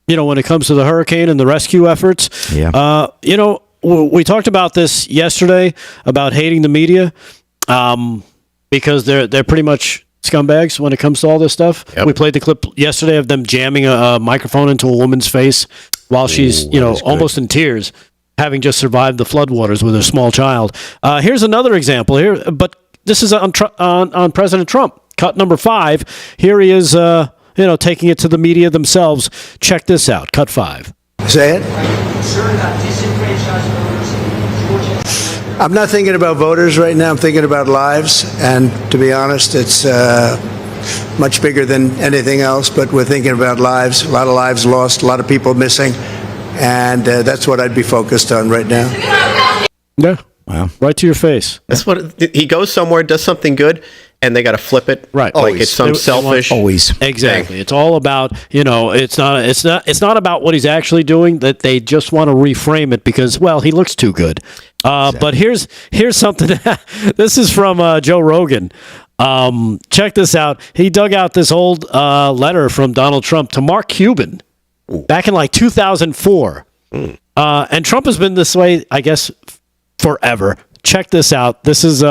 When it comes to the hurricane and the rescue efforts. Yeah. We talked about this yesterday about hating the media because they're pretty much scumbags when it comes to all this stuff. Yep. We played the clip yesterday of them jamming a microphone into a woman's face while she's, almost in tears, having just survived the floodwaters with her small child. Here's another example here, but this is on President Trump. Cut number 5. Here he is, taking it to the media themselves. Check this out. Cut 5. Say it. I'm not thinking about voters right now. I'm thinking about lives. And to be honest, it's much bigger than anything else. But we're thinking about lives. A lot of lives lost. A lot of people missing. And that's what I'd be focused on right now. Yeah. Wow. Right to your face. That's what he goes somewhere, does something good, and they got to flip it. Right. Like it's some selfish. Always. Exactly. Thing. It's all about, it's not about what he's actually doing, that they just want to reframe it because, well, he looks too good. Exactly. But here's something. This is from Joe Rogan. Check this out. He dug out this old letter from Donald Trump to Mark Cuban back in 2004. And Trump has been this way, I guess, forever. Check this out. This is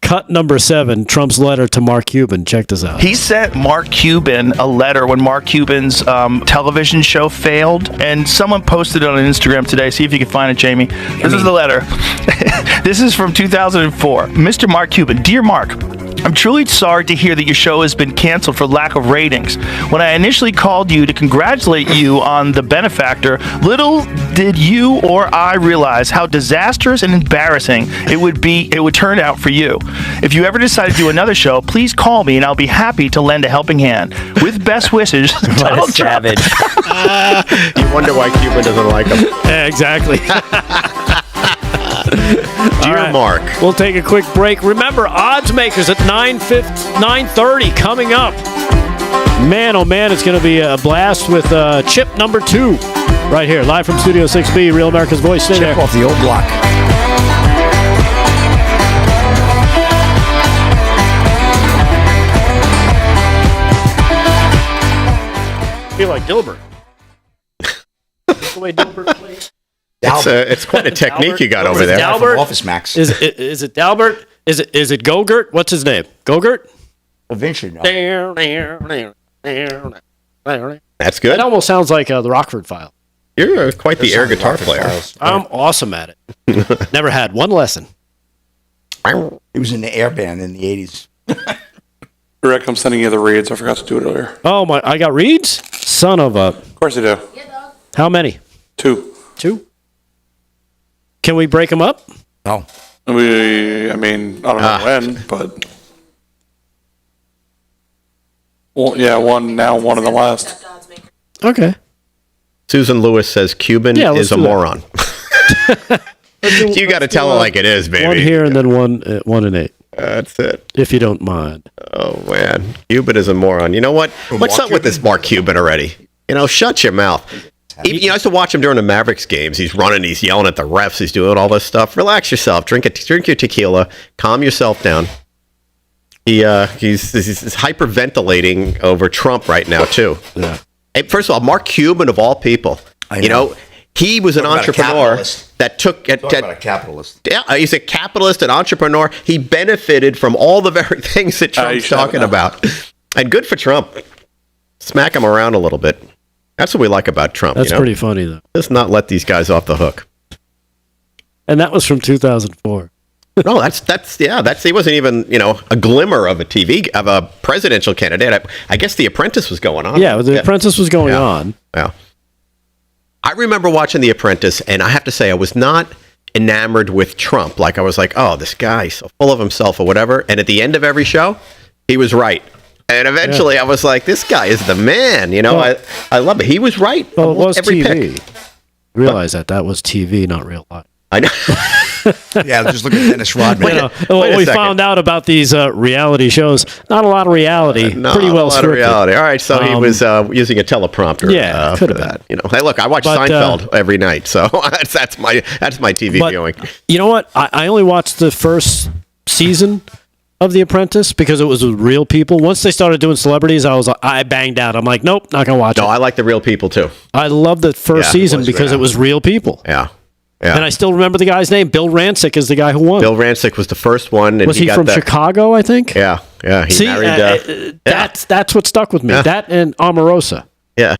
cut number 7, Trump's letter to Mark Cuban. Check this out. He sent Mark Cuban a letter when Mark Cuban's television show failed, and someone posted it on Instagram today. See if you can find it, Jamie. This is the letter. This is from 2004. Mr. Mark Cuban. Dear Mark, I'm truly sorry to hear that your show has been canceled for lack of ratings. When I initially called you to congratulate you on The Benefactor, little did you or I realize how disastrous and embarrassing it would turn out for you. If you ever decide to do another show, please call me and I'll be happy to lend a helping hand. With best wishes, Donald Trump. You wonder why Cuban doesn't like him. Yeah, exactly. Dear right. Mark. We'll take a quick break. Remember, odds makers at 9:30 coming up. Man, oh man, it's going to be a blast with chip number 2 right here, live from Studio 6B, Real America's Voice. Stay there. Chip off the old block. I feel like Dilbert. That's the way Dilbert plays. It's quite a technique you got over there. Dalbert? Office Max. Is it Dalbert? Is it Gogurt? What's his name? Gogurt? Eventually, no. That's good. It almost sounds like the Rockford File. You're quite the air guitar player. I'm awesome at it. Never had one lesson. He was in the air band in the 80s. Rick, I'm sending you the reads. I forgot to do it earlier. Oh my! I got reads. Son of a. Of course you do. How many? 2. 2. Can we break them up? No. I mean, I don't know when, but. Well, yeah, one now, one in the last. Okay. Susan Lewis says Cuban is a moron. You got to tell it like it is, baby. One here and then one and 8. That's it. If you don't mind. Oh, man. Cuban is a moron. You know what? What's up with this Mark Cuban already? Shut your mouth. I used to watch him during the Mavericks games. He's running, he's yelling at the refs, he's doing all this stuff. Relax yourself. Drink your tequila. Calm yourself down. He's hyperventilating over Trump right now, too. Yeah. Hey, first of all, Mark Cuban, of all people, he was an entrepreneur that took... Talk about a capitalist. Yeah, he's a capitalist, an entrepreneur. He benefited from all the very things that Trump's talking about. And good for Trump. Smack him around a little bit. That's what we like about Trump. That's pretty funny, though. Let's not let these guys off the hook. And that was from 2004. No, he wasn't even, a glimmer of a presidential candidate. I guess The Apprentice was going on. Yeah, The Apprentice was going on. Yeah. I remember watching The Apprentice, and I have to say, I was not enamored with Trump. Like, I was like, oh, this guy's so full of himself or whatever. And at the end of every show, he was right. And eventually I was like, this guy is the man. I love it. He was right. Well, it was every TV. Pick. Realize that was TV, not real life. I know. Yeah, just look at Dennis Rodman. We found out about these reality shows. Not a lot of reality. Pretty well scripted. Of reality. All right, so he was using a teleprompter. Yeah, could have been. Hey, look, I watch Seinfeld every night, so that's my TV viewing. You know what? I only watched the first season of The Apprentice because it was with real people. Once they started doing celebrities, I banged out. I'm like, nope, not gonna watch it. No, I like the real people too. I love the first season because it was real people. Yeah. Yeah. And I still remember the guy's name. Bill Rancic is the guy who won. Bill Rancic was the first one. And was he from Chicago, I think? Yeah, yeah. He married... That's what stuck with me. Yeah. That and Omarosa. Yeah.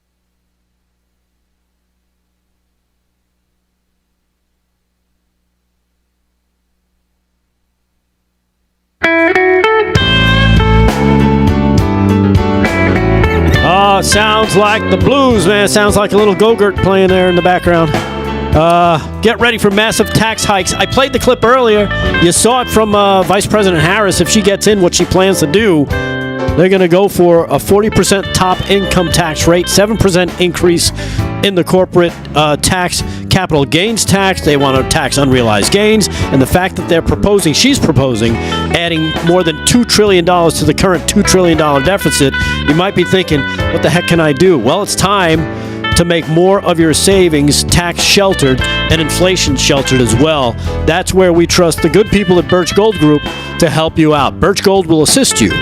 Oh, it sounds like the blues, man. It sounds like a little Go-Gurt playing there in the background. Get ready for massive tax hikes. I played the clip earlier. You saw it from Vice President Harris. If she gets in, what she plans to do, they're going to go for a 40% top income tax rate, 7% increase in the corporate tax, capital gains tax. They want to tax unrealized gains. And the fact that she's proposing, adding more than $2 trillion to the current $2 trillion deficit, you might be thinking, what the heck can I do? Well, it's time to make more of your savings tax sheltered and inflation sheltered as well. That's where we trust the good people at Birch Gold Group to help you out. Birch Gold will assist you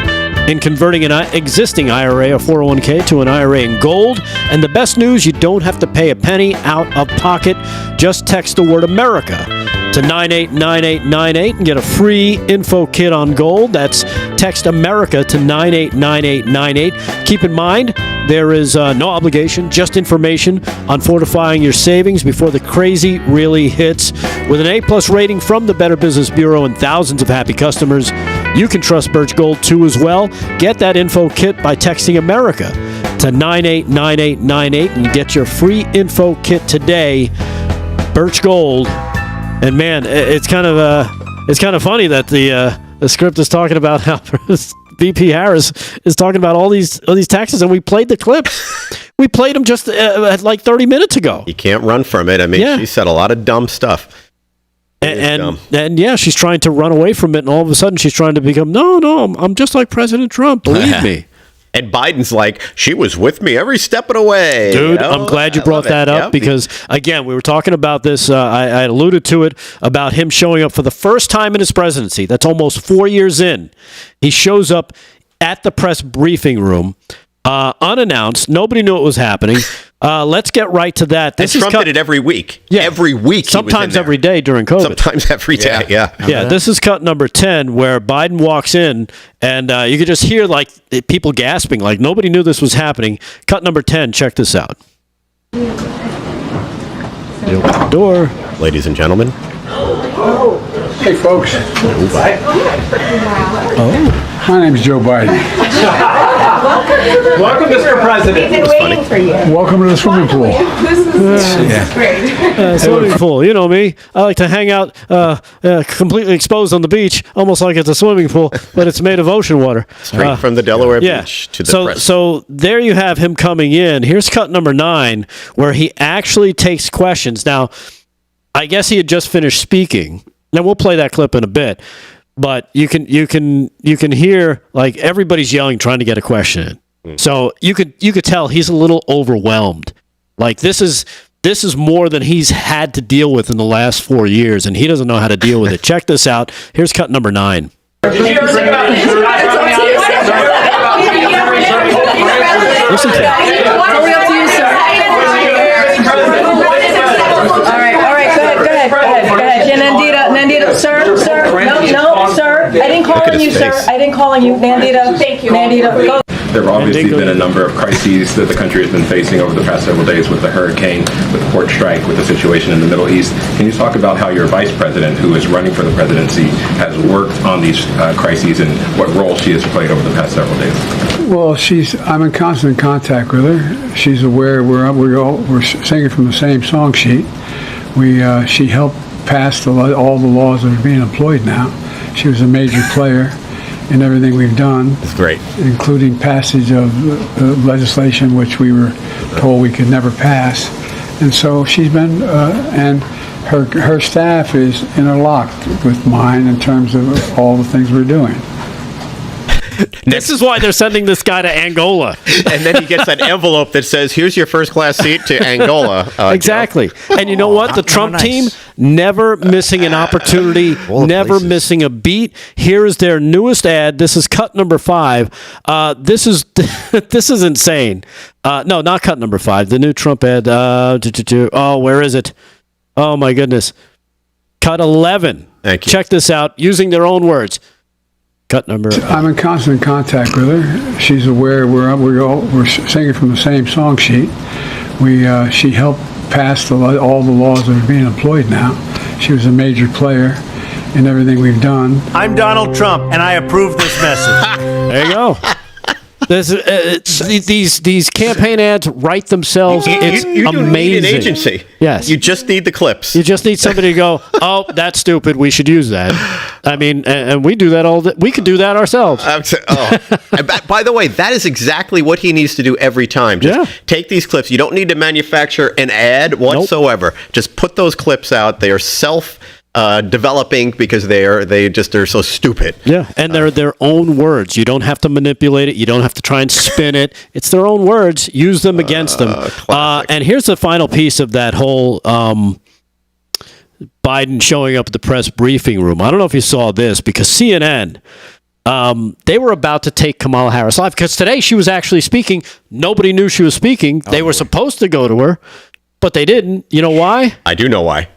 in converting an existing IRA or 401k to an IRA in gold. And the best news, you don't have to pay a penny out of pocket. Just text the word America to 989898 and get a free info kit on gold. That's text America to 989898. Keep in mind, there is no obligation, just information on fortifying your savings before the crazy really hits. With an A+ rating from the Better Business Bureau and thousands of happy customers, you can trust Birch Gold too as well. Get that info kit by texting America to 989898 and get your free info kit today. Birch Gold. And man, it's kind of funny that the script is talking about how VP Harris is talking about all these taxes, and we played the clip. We played them just like 30 minutes ago. You can't run from it. I mean, she said a lot of dumb stuff. And yeah, she's trying to run away from it, and all of a sudden she's trying to become, no, I'm just like President Trump, believe me. And Biden's like, she was with me every step of the way. Dude, I'm glad you brought that up because, again, we were talking about this. I alluded to it about him showing up for the first time in his presidency. That's almost 4 years in. He shows up at the press briefing room, unannounced. Nobody knew it was happening. Let's get right to that. This Trump did it every week. Yeah. Every week. Sometimes every day during COVID. Sometimes every day, Yeah, this is cut number 10 where Biden walks in and you could just hear like people gasping, like nobody knew this was happening. Cut number 10, check this out. They open the door. Ladies and gentlemen. Hey, folks. My name's Joe Biden. Welcome, Mr. President. We've been waiting for you. Welcome to the swimming pool. This is great. Swimming pool. You know me. I like to hang out completely exposed on the beach, almost like it's a swimming pool, but it's made of ocean water. Straight from the Delaware beach to the press. So there you have him coming in. Here's cut number 9, where he actually takes questions. Now, I guess he had just finished speaking. Now we'll play that clip in a bit, but you can hear like everybody's yelling, trying to get a question in. So you could tell he's a little overwhelmed. Like this is more than he's had to deal with in the last 4 years, and he doesn't know how to deal with it. Check this out. Here's cut number 9. Did you ever think about Listen to it. Totally up to you, sir. All right, go ahead. Nandita, sir, no, sir. I didn't call on you, sir. I didn't call on you, Nandita. Thank you. Nandita, go. There have obviously been a number of crises that the country has been facing over the past several days with the hurricane, with the port strike, with the situation in the Middle East. Can you talk about how your vice president, who is running for the presidency, has worked on these crises and what role she has played over the past several days? Well, I'm in constant contact with her. She's aware we're singing from the same song sheet. She helped pass all the laws that are being employed now. She was a major player in everything we've done. That's great. Including passage of legislation which we were told we could never pass. And so she's been, and her staff is interlocked with mine in terms of all the things we're doing. This is why they're sending this guy to Angola. And then he gets that envelope that says, here's your first class seat to Angola. Exactly. And you know what? The Trump team, never missing an opportunity, never missing a beat. Here is their newest ad. This is cut number 5. This is insane. No, not cut number 5. The new Trump ad. Oh, where is it? Oh, my goodness. Cut 11. Thank you. Check this out using their own words. Cut number. I'm in constant contact with her. She's aware we're singing from the same song sheet. She helped pass all the laws that are being employed now. She was a major player in everything we've done. I'm Donald Trump, and I approve this message. There you go. These campaign ads write themselves. It's you don't amazing. need an agency. Yes. You just need the clips. You just need somebody to go, oh, that's stupid. We should use that. I mean, and we do that all we could do that ourselves. By the way, that is exactly what he needs to do every time. Just take these clips. You don't need to manufacture an ad whatsoever. Nope. Just put those clips out. They are developing because they're so stupid. Yeah, and they're their own words. You don't have to manipulate it. You don't have to try and spin it. It's their own words. Use them against them. And here's the final piece of that whole Biden showing up at the press briefing room. I don't know if you saw this because CNN, they were about to take Kamala Harris live because today she was actually speaking. Nobody knew she was speaking. They were supposed to go to her, but they didn't. You know why? I do know why.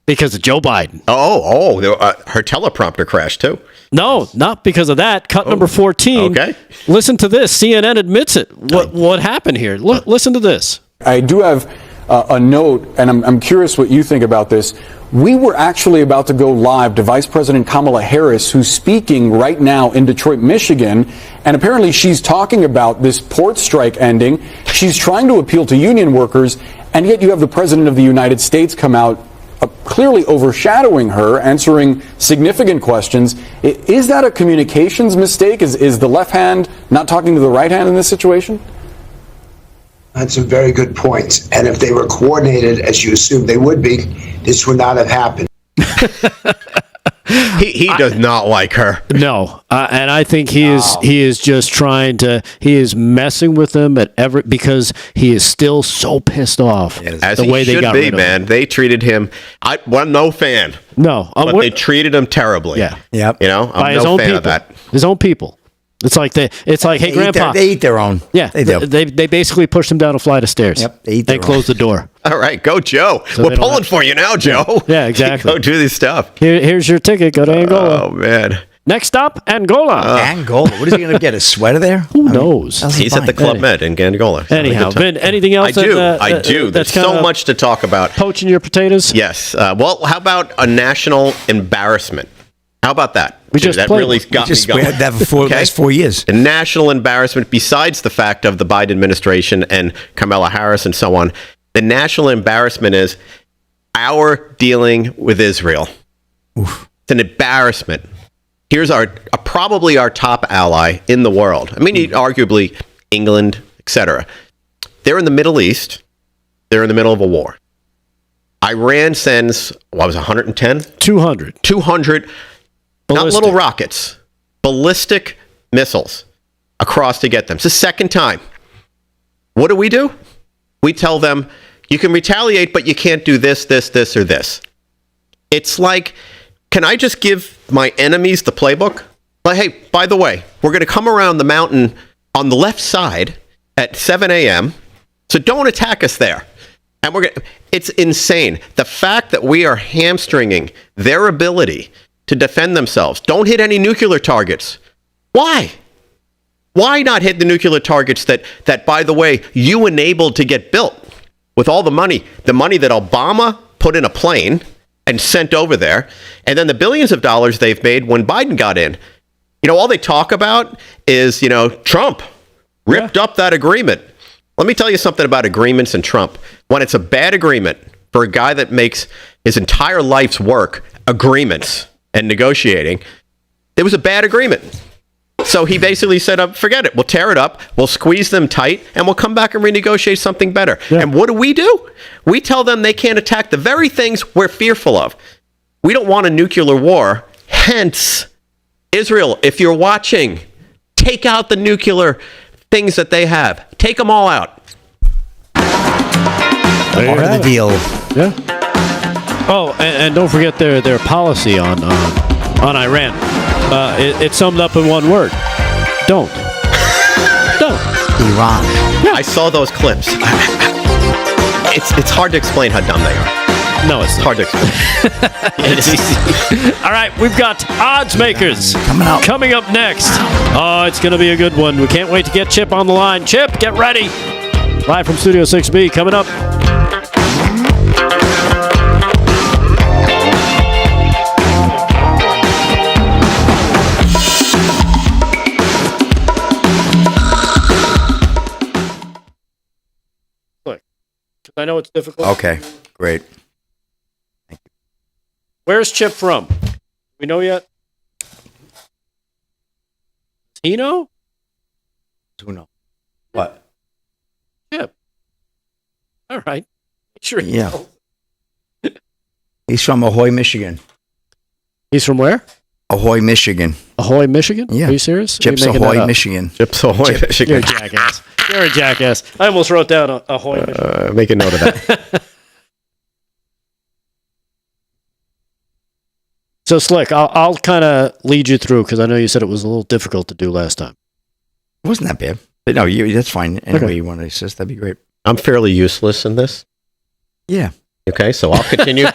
Because of Joe Biden. Her teleprompter crashed too. No, not because of that. Cut number 14. Okay. Listen to this. CNN admits it. What happened here? Listen to this. I do have a note, and I'm curious what you think about this. We were actually about to go live to Vice President Kamala Harris, who's speaking right now in Detroit, Michigan, and apparently she's talking about this port strike ending. She's trying to appeal to union workers, and yet you have the President of the United States come out clearly overshadowing her, answering significant questions. Is that a communications mistake? Is the left hand not talking to the right hand in this situation? That's a very good point. And if they were coordinated, as you assume they would be, this would not have happened. He does not like her. No, and I think he is just trying to. He is messing with them because he is still so pissed off As the he way they should got be, rid of man. him. They treated him. I'm no fan. No, but they treated him terribly. Yeah. Yep. You know, I'm By his no own fan people. of that. His own people. It's like hey, Grandpa. They eat their own. Yeah, they do. They basically pushed him down a flight of stairs. Yep, they eat They their closed the door. All right, go, Joe. So We're they don't pulling have- for you now, Joe. Yeah, exactly. Go do this stuff. Here's your ticket. Go to Angola. Oh man. Next stop, Angola. Angola. What is he going to get? A sweater there? Who knows? He's at the Club Med in Angola. Anyhow, Vin, anything else? I do. There's That's so kinda much to talk about. Poaching your potatoes? Yes. Well, how about a national embarrassment? How about that? We just that played really one. got We just me going. had that for the last 4 years. A national embarrassment, besides the fact of the Biden administration and Kamala Harris and so on, the national embarrassment is our dealing with Israel. It's an embarrassment. Here's probably our top ally in the world. I mean, arguably England, etc. They're in the Middle East. They're in the middle of a war. Iran sends, 110? 200. 200, not little rockets, ballistic missiles across to get them. It's the second time. What do? We tell them, you can retaliate, but you can't do this, or this. It's like, can I just give my enemies the playbook? Like, hey, by the way, we're going to come around the mountain on the left side at 7 a.m., so don't attack us there. And it's insane. The fact that we are hamstringing their ability to defend themselves. Don't hit any nuclear targets. Why? Why not hit the nuclear targets that, by the way, you enabled to get built with all the money that Obama put in a plane and sent over there, and then the billions of dollars they've made when Biden got in. You know, all they talk about is, Trump ripped up that agreement. Let me tell you something about agreements and Trump. When it's a bad agreement for a guy that makes his entire life's work agreements and negotiating, it was a bad agreement. So he basically said, forget it. We'll tear it up. We'll squeeze them tight and we'll come back and renegotiate something better. Yeah. And what do? We tell them they can't attack the very things we're fearful of. We don't want a nuclear war. Hence, Israel, if you're watching, take out the nuclear things that they have. Take them all out. Part of the deal. Yeah. Oh, and don't forget their policy on Iran. It's summed up in one word. Don't. Iran. Yeah. I saw those clips. It's hard to explain how dumb they are. No, it's hard to explain. It's easy. All right, we've got odds makers coming up next. Oh, it's going to be a good one. We can't wait to get Chip on the line. Chip, get ready. Live from Studio 6B coming up. I know it's difficult. Okay, great. Where's Chip from? We know yet? Does he know? Who knows? What? Chip. All right. Sure. Yeah. He's from Ahoy, Michigan. He's from where? Ahoy, Michigan. Ahoy, Michigan? Yeah. Are you serious? Chips Ahoy, Michigan. Chips Ahoy, Michigan. You're a jackass. You're a jackass. I almost wrote down Ahoy, Michigan. Make a note of that. So, Slick, I'll kind of lead you through because I know you said it was a little difficult to do last time. It wasn't that bad. But no, that's fine. Any way you want to assist, that'd be great. I'm fairly useless in this. Yeah. Okay, so I'll continue.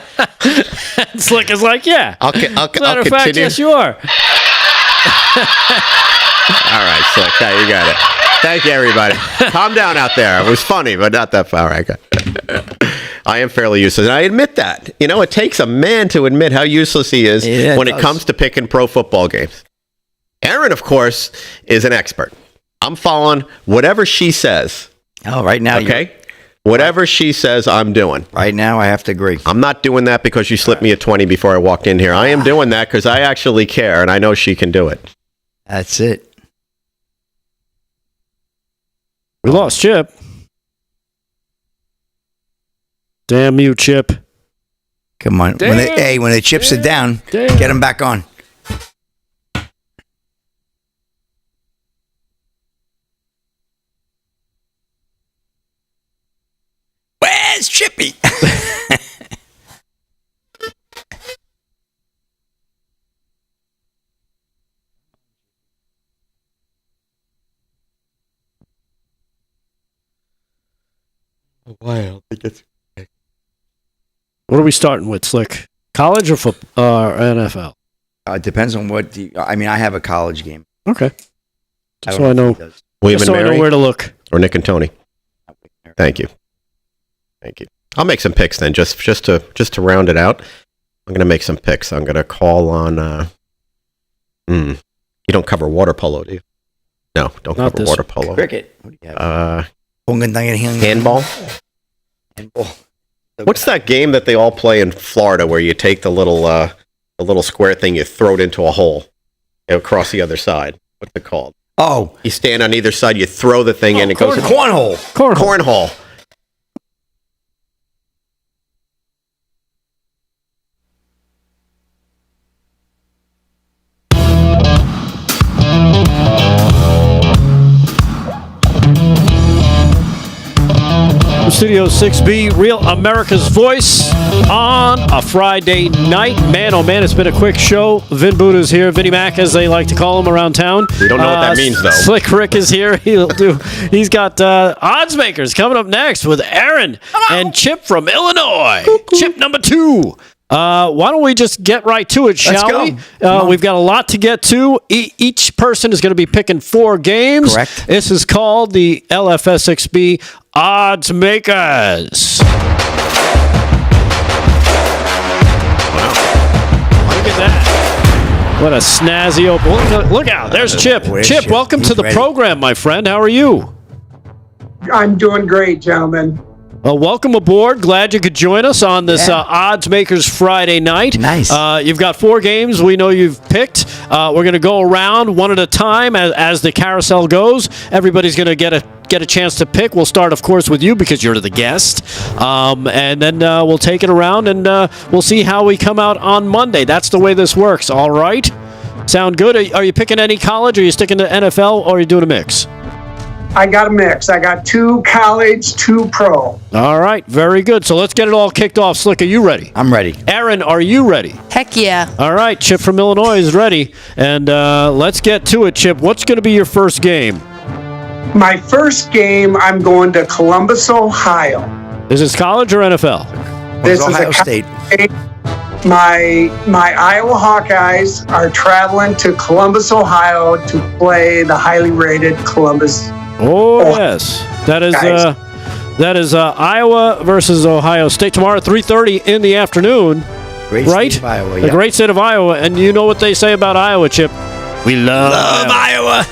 Slick is like, yeah. I'll Matter of continue. fact, yes, you are. All right, Slick, you got it. Thank you, everybody. Calm down out there. It was funny, but not that far. I am fairly useless, and I admit that. You know, it takes a man to admit how useless he is when it comes to picking pro football games. Erin, of course, is an expert. I'm following whatever she says. Oh, right now. Okay? Whatever she says, I'm doing. Right now, I have to agree. I'm not doing that because you slipped me a 20 before I walked in here. I am doing that because I actually care, and I know she can do it. That's it. We lost Chip. Damn you, Chip. Come on. When the chips are down, get them back on. Where's Chippy? Wow. What are we starting with, Slick? College or NFL? It depends on what. I have a college game. Okay. Just so I know. William just and so I Mary? know where to look. Or Nick and Tony? Thank you. I'll make some picks then, just to round it out. I'm going to make some picks. I'm going to call on. You don't cover water polo, do you? No, don't Not cover this water polo. Cricket. What do you have? Handball. What's that game that they all play in Florida where you take the little square thing, you throw it into a hole across the other side? What's it called? Oh, you stand on either side, you throw the thing in, it goes cornhole. Cornhole. Studio 6B, Real America's Voice on a Friday night. Man, oh man, it's been a quick show. Vin Buddha's here. Vinnie Mac, as they like to call him around town. We don't know what that means, though. Slick Rick is here. He's got Odds Makers coming up next with Aaron and Chip from Illinois. Chip number 2. Why don't we just get right to it, shall we? We've got a lot to get to. Each person is going to be picking 4 games. Correct. This is called the LFS6B Odds Makers. Wow. Look at that. What a snazzy open. Look out. There's Chip. Chip, welcome to the program, my friend. How are you? I'm doing great, gentlemen. Well, welcome aboard. Glad you could join us on this Odds Makers Friday night. Nice. You've got 4 games we know you've picked. We're going to go around one at a time as the carousel goes. Everybody's going to get a chance to pick. We'll start, of course, with you because you're the guest. And then we'll take it around and we'll see how we come out on Monday. That's the way this works. All right? Sound good? Are you picking any college? Are you sticking to NFL or are you doing a mix? I got a mix. I got 2 college, 2 pro. All right, very good. So let's get it all kicked off. Slick, are you ready? I'm ready. Aaron, are you ready? Heck yeah. All right, Chip from Illinois is ready. And let's get to it, Chip. What's going to be your first game? My first game, I'm going to Columbus, Ohio. Is this college or NFL? This is Ohio State. My Iowa Hawkeyes are traveling to Columbus, Ohio to play the highly rated Columbus. Oh, yes. That is Iowa versus Ohio State tomorrow at 3:30 in the afternoon. Great right? State of Iowa, The great state of Iowa. And you know what they say about Iowa, Chip? We love Iowa.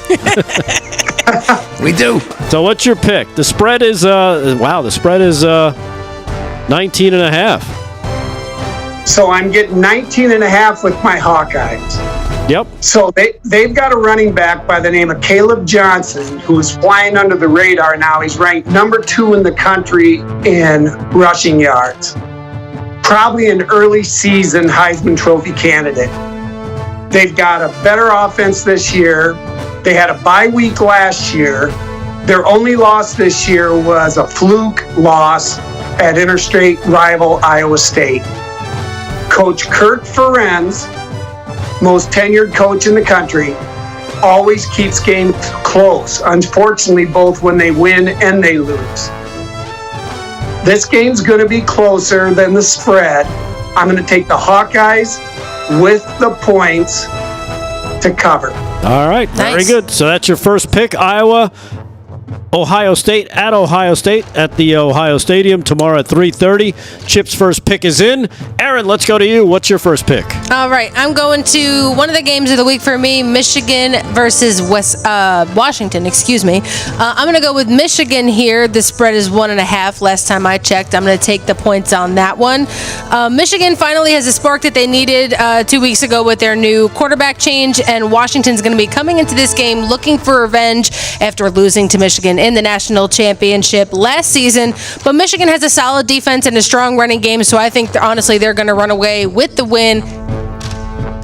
We do. So what's your pick? The spread is, the spread is 19.5. So I'm getting 19.5 with my Hawkeyes. Yep. So they've got a running back by the name of Caleb Johnson, who is flying under the radar now. He's ranked number 2 in the country in rushing yards. Probably an early season Heisman Trophy candidate. They've got a better offense this year. They had a bye week last year. Their only loss this year was a fluke loss at interstate rival Iowa State. Coach Kirk Ferentz, most tenured coach in the country, always keeps games close. Unfortunately, both when they win and they lose. This game's going to be closer than the spread. I'm going to take the Hawkeyes with the points to cover. All right, very good. So that's your first pick, Iowa. Ohio State at Ohio State at the Ohio Stadium tomorrow at 3:30. Chip's first pick is in. Aaron, let's go to you. What's your first pick? All right, I'm going to one of the games of the week for me, Michigan versus Washington. I'm going to go with Michigan here. The spread is 1.5. Last time I checked, I'm going to take the points on that one. Michigan finally has a spark that they needed 2 weeks ago with their new quarterback change, and Washington's going to be coming into this game looking for revenge after losing to Michigan Michigan in the national championship last season. But Michigan has a solid defense and a strong running game, so I think, honestly, they're going to run away with the win.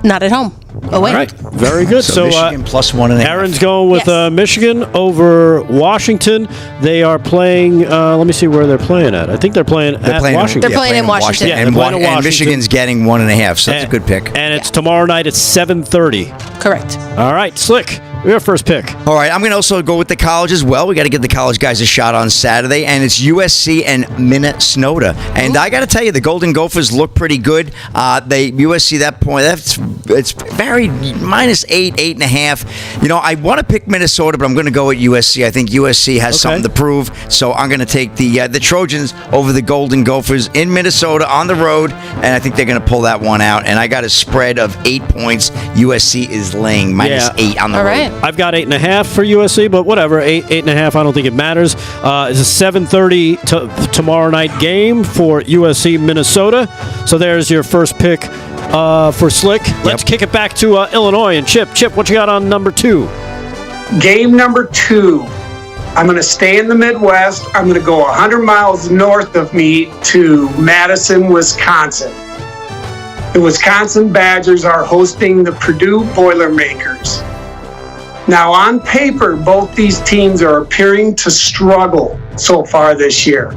Not at home. Away. All right, very good. So Michigan plus 1.5. Aaron's going with Yes. Michigan over Washington. They are playing. Let me see where they're playing at. I think they're playing at Washington. They're playing in Washington. Yeah, And, they're playing in and Washington. Michigan's getting 1.5, so that's a good pick. And it's tomorrow night at 7:30. Correct. All right, Slick, your first pick. All right, I'm going to also go with the college as well. We got to give the college guys a shot on Saturday, and it's USC and Minnesota. And I got to tell you, the Golden Gophers look pretty good. USC that point, it's very -8, 8.5. You know, I want to pick Minnesota, but I'm going to go with USC. I think USC has something to prove, so I'm going to take the Trojans over the Golden Gophers in Minnesota on the road, and I think they're going to pull that one out. And I got a spread of 8 points. USC is laying -8 on the road. Right. I've got 8.5 for USC, but whatever, 8.5. I don't think it matters. It's a 7:30 tomorrow night game for USC Minnesota. So there's your first pick for Slick. Let's kick it back to Illinois and Chip. Chip, what you got on number 2? Game number 2. I'm going to stay in the Midwest. I'm going to go 100 miles north of me to Madison, Wisconsin. The Wisconsin Badgers are hosting the Purdue Boilermakers. Now, on paper, both these teams are appearing to struggle so far this year.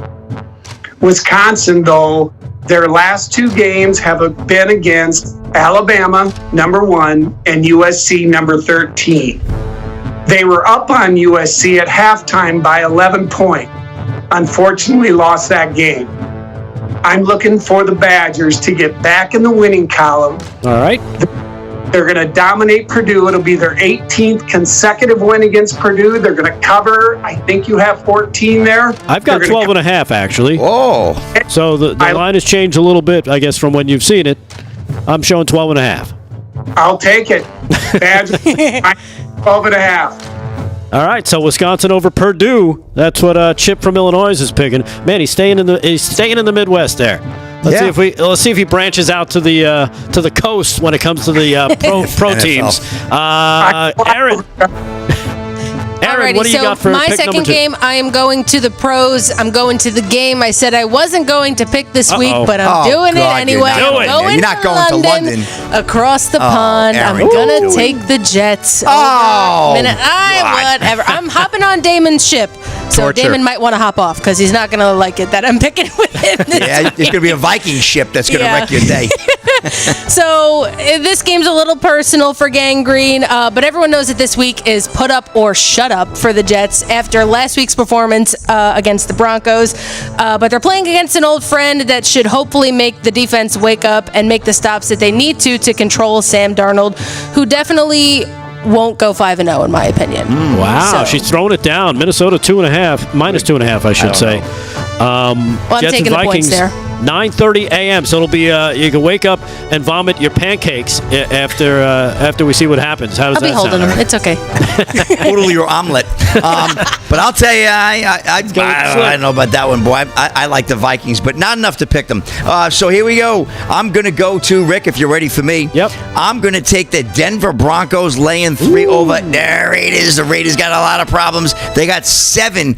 Wisconsin, though, their last 2 games have been against Alabama, number 1, and USC, number 13. They were up on USC at halftime by 11 points. Unfortunately, lost that game. I'm looking for the Badgers to get back in the winning column. All right. They're going to dominate Purdue. It'll be their 18th consecutive win against Purdue. They're going to cover. I think you have 14 there. I've got 12.5, actually. Oh. So the line has changed a little bit, I guess, from when you've seen it. I'm showing 12.5. I'll take it. Badgers, 12.5. All right, so Wisconsin over Purdue. That's what Chip from Illinois is picking. Man, he's staying in the Midwest there. Let's see if he branches out to the coast when it comes to the pro teams. Aaron, what do you got for my pick second number 2? game, I am going to the pros. I'm going to the game I said I wasn't going to pick this week, but I'm doing it anyway. You're not going to London. Across the pond. Aaron, I'm going to take the Jets. Whatever. I'm hopping on Damon's ship. So Torture. Damon might want to hop off because he's not going to like it that I'm picking with him. It's going to be a Viking ship that's going to wreck your day. So this game's a little personal for Gang Green, but everyone knows that this week is put up or shut up for the Jets after last week's performance against the Broncos. But they're playing against an old friend that should hopefully make the defense wake up and make the stops that they need to control Sam Darnold, who definitely won't go 5-0 in my opinion. Wow, So- she's throwing it down. Minnesota -2.5, I should say. I'm Jets taking and the points Vikings, there. 9:30 a.m. So it'll be you can wake up and vomit your pancakes after we see what happens. How does I'll be that holding sound? them. It's okay. Totally your omelet. But I'll tell you, I don't know about that one, boy. I like the Vikings, but not enough to pick them. So here we go. I'm going to go to, Rick, if you're ready for me. Yep. I'm going to take the Denver Broncos laying 3 over the Raiders. The Raiders got a lot of problems. They got 7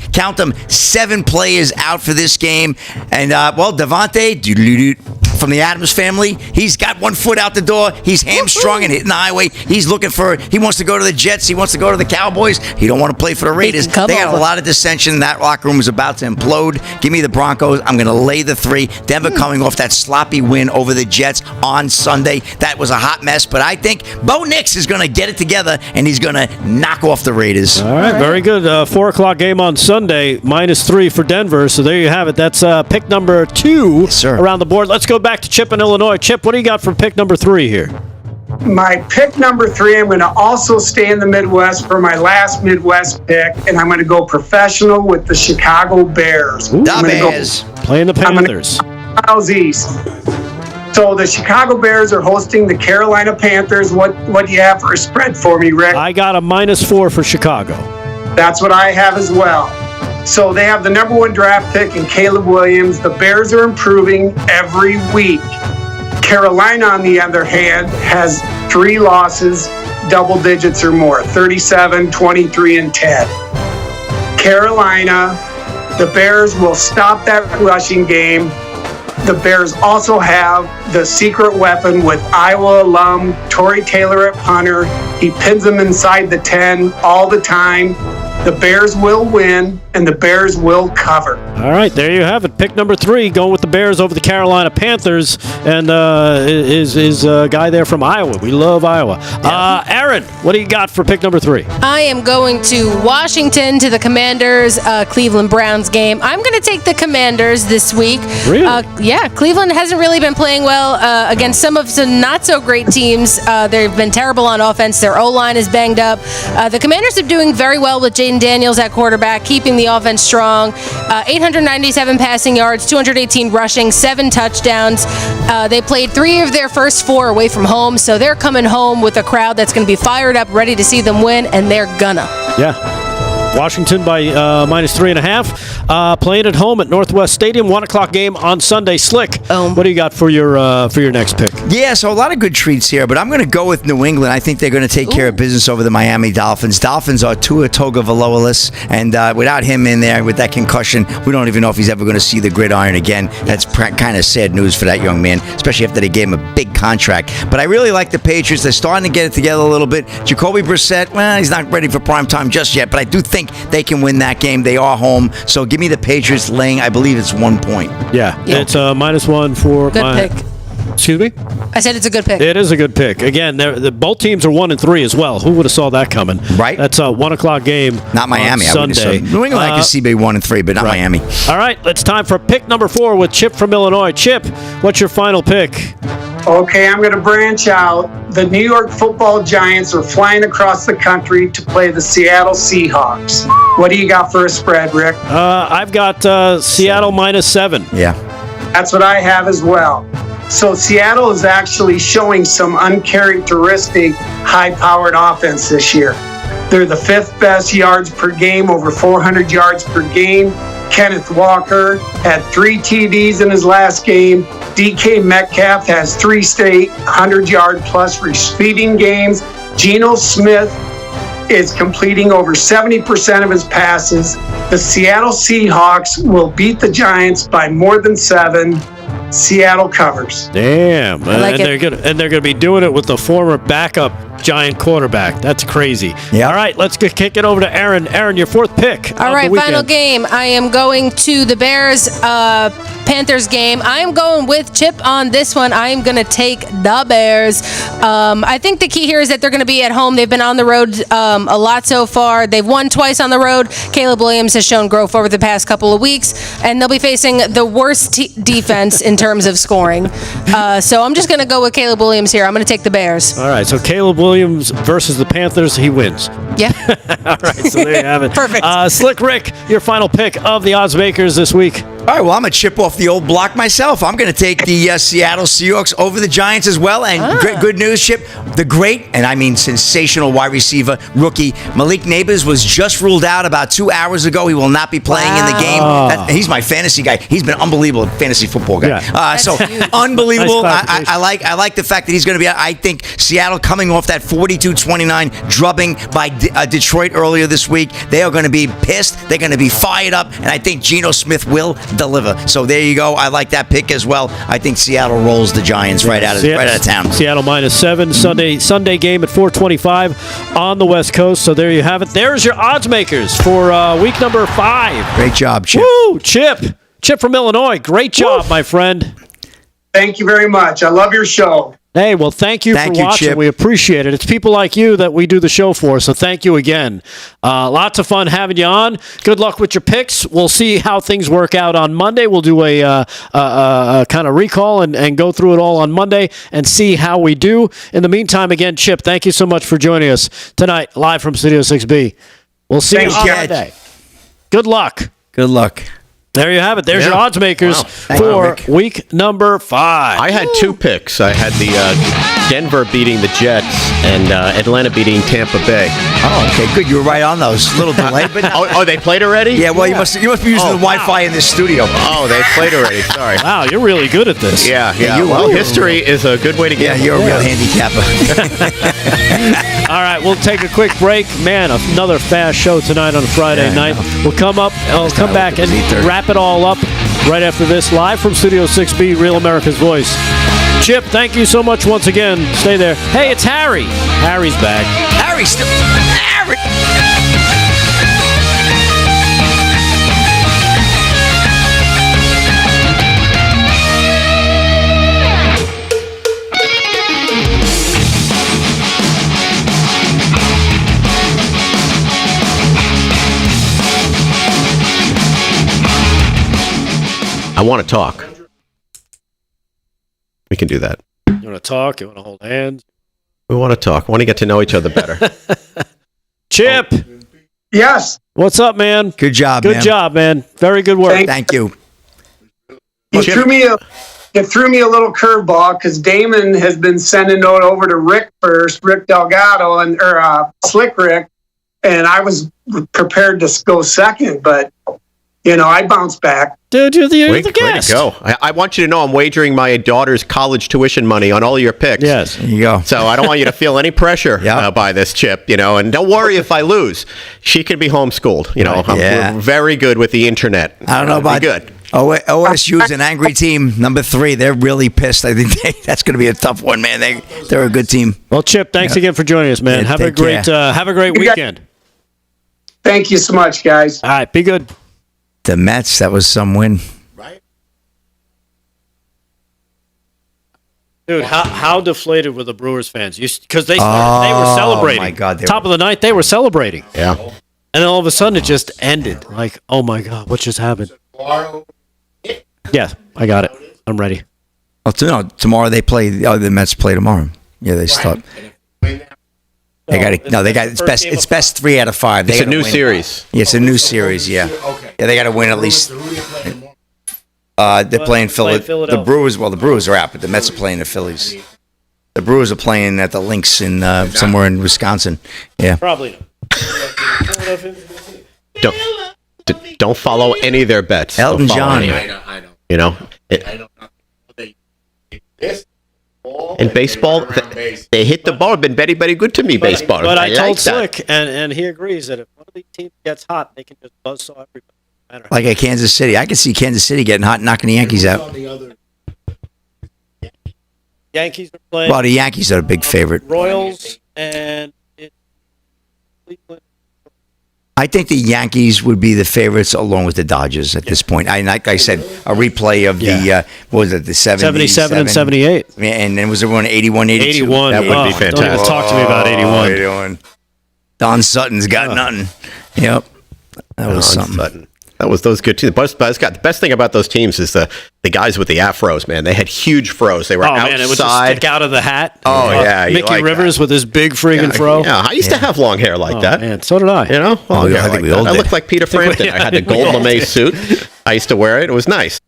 players out for this game. And, Devontae from the Adams family, he's got 1 foot out the door. He's hamstrung and hitting the highway. He wants to go to the Jets. He wants to go to the Cowboys. He don't want to play for the Raiders. They got a lot of dissension. That locker room is about to implode. Give me the Broncos. I'm going to lay the 3. Denver coming off that sloppy win over the Jets on Sunday. That was a hot mess, but I think Bo Nix is going to get it together, and he's going to knock off the Raiders. All right, very good. 4 o'clock game on Sunday, -3 for Denver. So there you have it. That's pick number 2 around the board. Let's go back to Chip in Illinois. Chip, what do you got for pick number 3 here? My pick number 3, I'm going to also stay in the Midwest for my last Midwest pick, and I'm going to go professional with the Chicago Bears. Playing the Panthers. Miles east. So the Chicago Bears are hosting the Carolina Panthers. What do you have for a spread for me, Rick? I got a -4 for Chicago. That's what I have as well. So they have the number 1 draft pick in Caleb Williams. The Bears are improving every week. Carolina, on the other hand, has 3 losses, double digits or more, 37, 23, and 10. Carolina. The Bears will stop that rushing game. The Bears also have the secret weapon with Iowa alum Torrey Taylor at punter. He pins them inside the 10 all the time. The Bears will win, and the Bears will cover. All right, there you have it. Pick number 3, going with the Bears over the Carolina Panthers, and is a guy there from Iowa. We love Iowa. Aaron, what do you got for pick number 3? I am going to Washington to the Commanders Cleveland Browns game. I'm going to take the Commanders this week. Really? Yeah, Cleveland hasn't really been playing well against some of the not so great teams. They've been terrible on offense. Their O-line is banged up. The Commanders are doing very well with Jaden Daniels at quarterback, keeping the offense strong. 897 passing yards, 218 rushing, 7 touchdowns. They played 3 of their first 4 away from home, so they're coming home with a crowd that's going to be fired up, ready to see them win, and they're gonna. Yeah. Washington by -3.5. Playing at home at Northwest Stadium, 1:00 game on Sunday. Slick, what do you got for your next pick? Yeah, so a lot of good treats here, but I'm going to go with New England. I think they're going to take care of business over the Miami Dolphins. Dolphins are Tua Tagovailoa, and without him in there with that concussion, we don't even know if he's ever going to see the gridiron again. That's kind of sad news for that young man, especially after they gave him a big contract. But I really like the Patriots. They're starting to get it together a little bit. Jacoby Brissett, well, he's not ready for prime time just yet, but I do think they can win that game. They are home, so give me the Patriots laying. I believe it's 1 point. Yeah. It's -1 for Good pick. Excuse me? I said it's a good pick. It is a good pick. Again, both teams are 1-3 as well. Who would have saw that coming? Right. That's a 1:00 game. Not Miami. On Sunday. New England, I can see being 1-3, but not Miami. All right, it's time for pick number 4 with Chip from Illinois. Chip, what's your final pick? Okay, I'm going to branch out. The New York Football Giants are flying across the country to play the Seattle Seahawks. What do you got for a spread, Rick? I've got Seattle -7. Yeah. That's what I have as well. So Seattle is actually showing some uncharacteristic high-powered offense this year. They're the 5th best yards per game, over 400 yards per game. Kenneth Walker had 3 TDs in his last game. DK Metcalf has 3 straight 100-yard-plus receiving games. Geno Smith is completing over 70% of his passes. The Seattle Seahawks will beat the Giants by more than 7. Seattle covers. Damn. Like they're going to be doing it with the former backup Giant quarterback. That's crazy. Yeah. All right, let's kick it over to Aaron. Aaron, your 4th pick. All right, final game. I am going to the Bears Panthers game. I am going with Chip on this one. I am going to take the Bears. I think the key here is that they're going to be at home. They've been on the road a lot so far. They've won twice on the road. Caleb Williams has shown growth over the past couple of weeks, and they'll be facing the worst defense in terms of scoring. So I'm just going to go with Caleb Williams here. I'm going to take the Bears. All right, so Caleb Williams versus the Panthers, he wins. Yeah. All right, so there you have it. Perfect. Slick Rick, your final pick of the odds makers this week. All right, well, I'm going to chip off the old block myself. I'm going to take the Seattle Seahawks over the Giants as well. And good news, Chip, the great, and I mean sensational wide receiver, rookie, Malik Neighbors was just ruled out about 2 hours ago. He will not be playing in the game. He's my fantasy guy. He's been unbelievable fantasy football guy. Yeah. So unbelievable. Nice I like the fact that he's going to be out. I think Seattle coming off that 42-29 drubbing by Detroit earlier this week. They are going to be pissed. They're going to be fired up. And I think Geno Smith will deliver. So there you go. I like that pick as well. I think Seattle rolls the Giants right out of town. Seattle -7 Sunday game at 4:25 on the West Coast. So there you have it. There's your odds makers for week number 5. Great job, Chip. Woo, Chip from Illinois. Great job, my friend. Thank you very much. I love your show. Hey, well, thank you for watching. Chip. We appreciate it. It's people like you that we do the show for, so thank you again. Lots of fun having you on. Good luck with your picks. We'll see how things work out on Monday. We'll do a kind of recall and go through it all on Monday and see how we do. In the meantime, again, Chip, thank you so much for joining us tonight, live from Studio 6B. We'll see you on Monday. Good luck. Good luck. There you have it. There's your odds makers for week number 5. I had 2 picks. I had the Denver beating the Jets and Atlanta beating Tampa Bay. Oh, okay, good. You were right on those. A little delayed, but oh, they played already? Yeah. Well, you must be using the Wi-Fi in this studio. Oh, they played already. Sorry. Wow, you're really good at this. Yeah. Well, history is a good way to get. Yeah, you're a real handicapper. All right, we'll take a quick break. Man, another fast show tonight on a Friday night. We'll come back and wrap it all up right after this, live from Studio 6B, Real America's Voice. Chip, thank you so much once again. Stay there. Hey, it's Harry. Harry's back. Harry's still... Harry! I want to talk. We can do that. You want to talk? You want to hold hands? We want to talk. We want to get to know each other better. Chip. Yes. What's up, man? Good job, Good job, man. Very good work. Thank you. You threw me a little curveball because Damon has been sending it over to Rick first, Rick Delgado, or Slick Rick, and I was prepared to go second, but I bounced back. Dude, you're the guest. Way to go. I want you to know I'm wagering my daughter's college tuition money on all your picks. Yes. There you go. So I don't want you to feel any pressure by this, Chip, and don't worry if I lose. She can be homeschooled. We're very good with the internet. I don't know about good. OSU's an angry team. Number 3, they're really pissed. I think that's going to be a tough one, man. They're a good team. Well, Chip, thanks again for joining us, man. Have a great weekend. Thank you so much, guys. All right, be good. The Mets, that was some win. Dude, how deflated were the Brewers fans? Because they were celebrating. Oh, my God. Top of the ninth, they were celebrating. Yeah. And then all of a sudden, it just ended. Like, oh, my God, what just happened? Yeah, I got it. I'm ready. Tomorrow they play. The Mets play tomorrow. Yeah, they start. It's best 3 out of 5. It's a new series. Yeah, it's a new series. Yeah. Yeah, they got to win at least. They're playing Philadelphia. The Brewers. Well, the Brewers are out, but the Mets are playing the Phillies. The Brewers are playing at the Lynx in somewhere in Wisconsin. Yeah. Probably. Don't follow any of their bets. Elton John. I know. In baseball, they hit the ball. Been very, very good to me, baseball. But I told like Slick, and he agrees that if one of these teams gets hot, they can just buzzsaw everybody. Like at Kansas City. I could see Kansas City getting hot and knocking the Yankees out. Yankees are playing. Well, the Yankees are a big favorite. Royals and Cleveland. I think the Yankees would be the favorites along with the Dodgers at this point. Like I said, a replay of the, what was it, the 77 and 78. And then was everyone 81, 82? 81. That would be fantastic. Don't even talk to me about 81. 81. Don Sutton's got nothing. Yep. That was something. Sutton. That was those good teams. The best thing about those teams is the guys with the afros, man. They had huge fros. They were outside. Man, it would just stick out of the hat. Oh, yeah. Mickey Rivers with his big friggin' fro. Yeah, I used to have long hair like that. Man, so did I. I think we all I did. looked like Peter Frampton. I had the gold lame suit. I used to wear it. It was nice.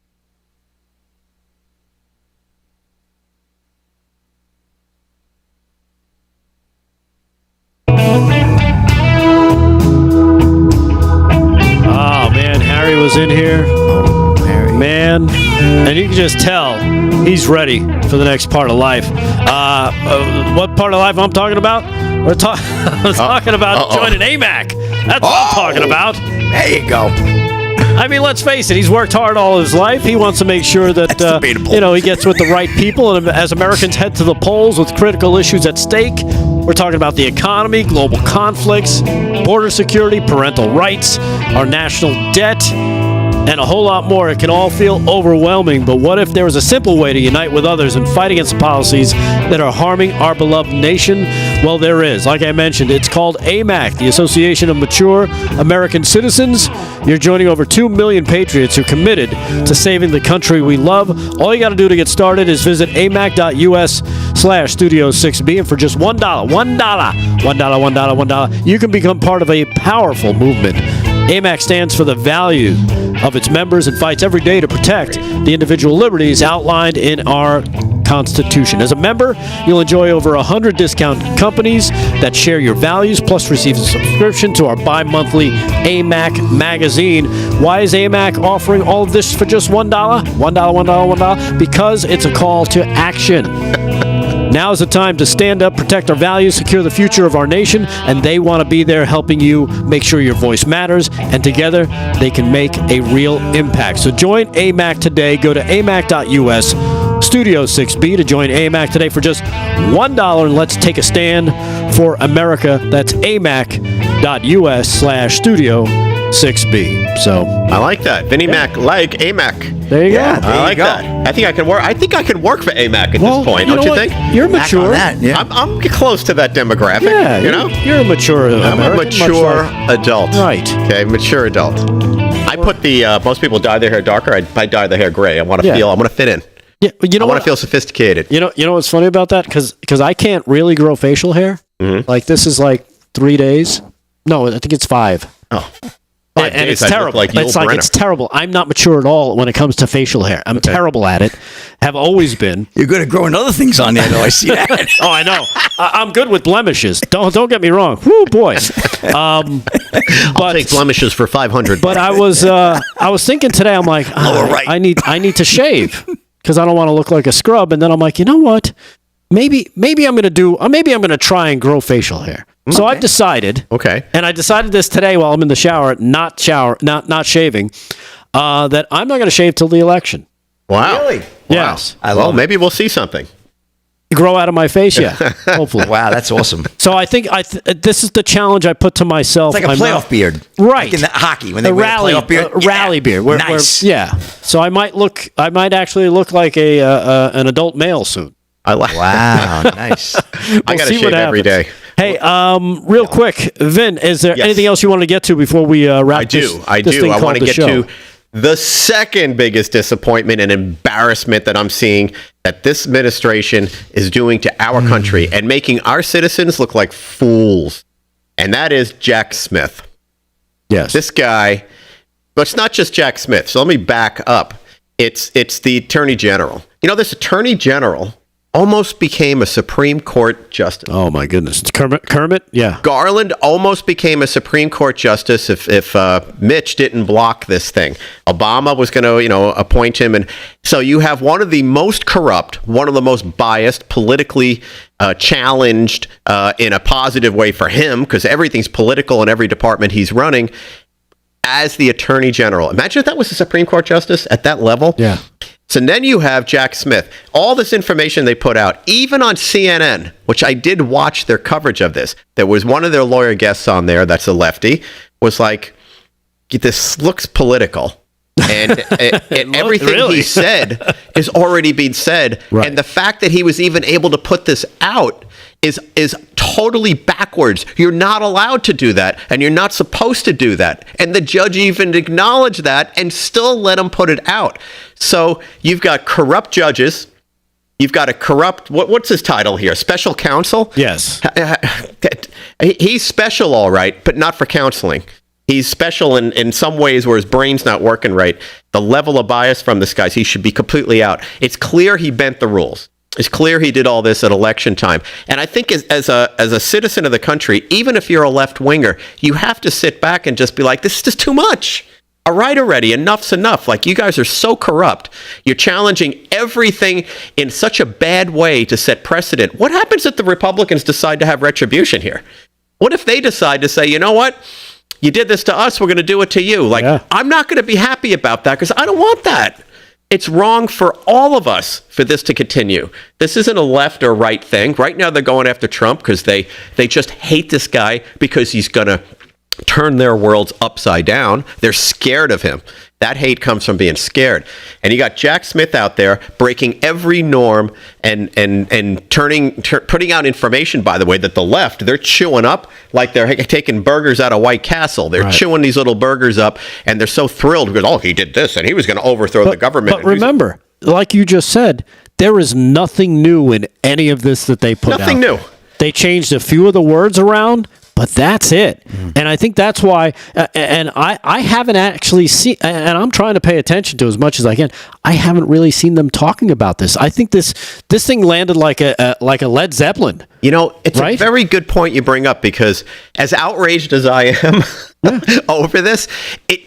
Harry was in here. Man, and you can just tell he's ready for the next part of life. What part of life I'm talking about? I'm talking about joining AMAC. That's what I'm talking about. There you go. I mean, let's face it. He's worked hard all his life. He wants to make sure that he gets with the right people. And as Americans head to the polls with critical issues at stake, we're talking about the economy, global conflicts, border security, parental rights, our national debt, and a whole lot more. It can all feel overwhelming, but what if there was a simple way to unite with others and fight against the policies that are harming our beloved nation? Well, there is. Like I mentioned, it's called AMAC, the Association of Mature American Citizens. You're joining over 2 million patriots who are committed to saving the country we love. All you got to do to get started is visit amac.us/Studio6B, and for just $1, you can become part of a powerful movement. AMAC stands for the value of its members and fights every day to protect the individual liberties outlined in our Constitution. As a member, you'll enjoy over 100 discount companies that share your values, plus receive a subscription to our bi-monthly AMAC magazine. Why is AMAC offering all of this for just $1? $1? Because it's a call to action. Now is the time to stand up, protect our values, secure the future of our nation, and they want to be there helping you make sure your voice matters, and together they can make a real impact. So join AMAC today. Go to amac.us, Studio 6B to join AMAC today for just $1, and let's take a stand for America. That's amac.us/Studio 6B. So I like that. Vinnie Mac like AMAC. There you go. I like that. I think I can work. I think I can work for AMAC at this point. Don't you think? You're mature. I'm close to that demographic. Yeah, you know, you're a mature I'm American, a mature adult. Right. Okay, mature adult. I put the most people dye their hair darker. I dye their hair gray. I want to feel. I want to fit in. Yeah, you know I want to feel sophisticated. You know what's funny about that? Because I can't really grow facial hair. Mm-hmm. Like this is like 3 days. No, I think it's 5. Oh. And it's terrible. It's terrible. I'm not mature at all when it comes to facial hair. I'm terrible at it. Have always been. You're good at growing other things on there, though. I see that. Oh, I know. I'm good with blemishes. Don't get me wrong. Whoo, boy. I'll take blemishes for $500. But I was thinking today. I'm like, I need to shave because I don't want to look like a scrub. And then I'm like, you know what? Maybe I'm gonna try and grow facial hair. So I've decided. Okay. And I decided this today while I'm in the shower, not shaving, that I'm not going to shave till the election. Wow. Really? Yes. Well, maybe we'll see something. Grow out of my face, yeah. Hopefully. Wow, that's awesome. So I think this is the challenge I put to myself. It's like a playoff beard, right? Like in the hockey when they wear a playoff beard, rally beard. Nice. So I might actually look like an adult male soon. I like. Wow, nice. I gotta shave every day. Hey, real quick, Vin, is there anything else you want to get to before we wrap this thing I called want to the get show? to the second biggest disappointment and embarrassment that I'm seeing that this administration is doing to our country and making our citizens look like fools. And that is Jack Smith. Yes. This guy, but it's not just Jack Smith. So let me back up. It's the Attorney General. You know, this Attorney General almost became a Supreme Court justice. Oh my goodness, Kermit, yeah. Garland almost became a Supreme Court justice if Mitch didn't block this thing. Obama was going to, appoint him, and so you have one of the most corrupt, one of the most biased, politically challenged in a positive way for him, because everything's political in every department he's running, as the Attorney General. Imagine if that was a Supreme Court justice at that level. Yeah. So then you have Jack Smith. All this information they put out, even on CNN, which I did watch their coverage of this. There was one of their lawyer guests on there, that's a lefty, was like, this looks political. And everything he said is already being said. Right. And the fact that he was even able to put this out is totally backwards. You're not allowed to do that, and you're not supposed to do that. And the judge even acknowledged that and still let him put it out. So you've got corrupt judges. You've got a corrupt, what's his title here? Special counsel? Yes. He's special, all right, but not for counseling. He's special in some ways where his brain's not working right. The level of bias from this guy, he should be completely out. It's clear he bent the rules. It's clear he did all this at election time. And I think as a citizen of the country, even if you're a left-winger, you have to sit back and just be like, this is just too much. All right already, enough's enough. Like, you guys are so corrupt. You're challenging everything in such a bad way to set precedent. What happens if the Republicans decide to have retribution here? What if they decide to say, you know what? You did this to us, we're going to do it to you. Like, I'm not going to be happy about that because I don't want that. It's wrong for all of us for this to continue. This isn't a left or right thing. Right now they're going after Trump because they just hate this guy because he's going to turn their worlds upside down. They're scared of him. That hate comes from being scared. And you got Jack Smith out there breaking every norm and putting out information, by the way, that the left, they're chewing up like they're taking burgers out of White Castle. They're chewing these little burgers up, and they're so thrilled because, oh, he did this, and he was going to overthrow the government. But remember, like you just said, there is nothing new in any of this that they put out. Nothing new. They changed a few of the words around, but that's it. And I think that's why, and I haven't actually seen, and I'm trying to pay attention to as much as I can, I haven't really seen them talking about this. I think this thing landed like a Led Zeppelin. You know, it's a very good point you bring up, because as outraged as I am over this,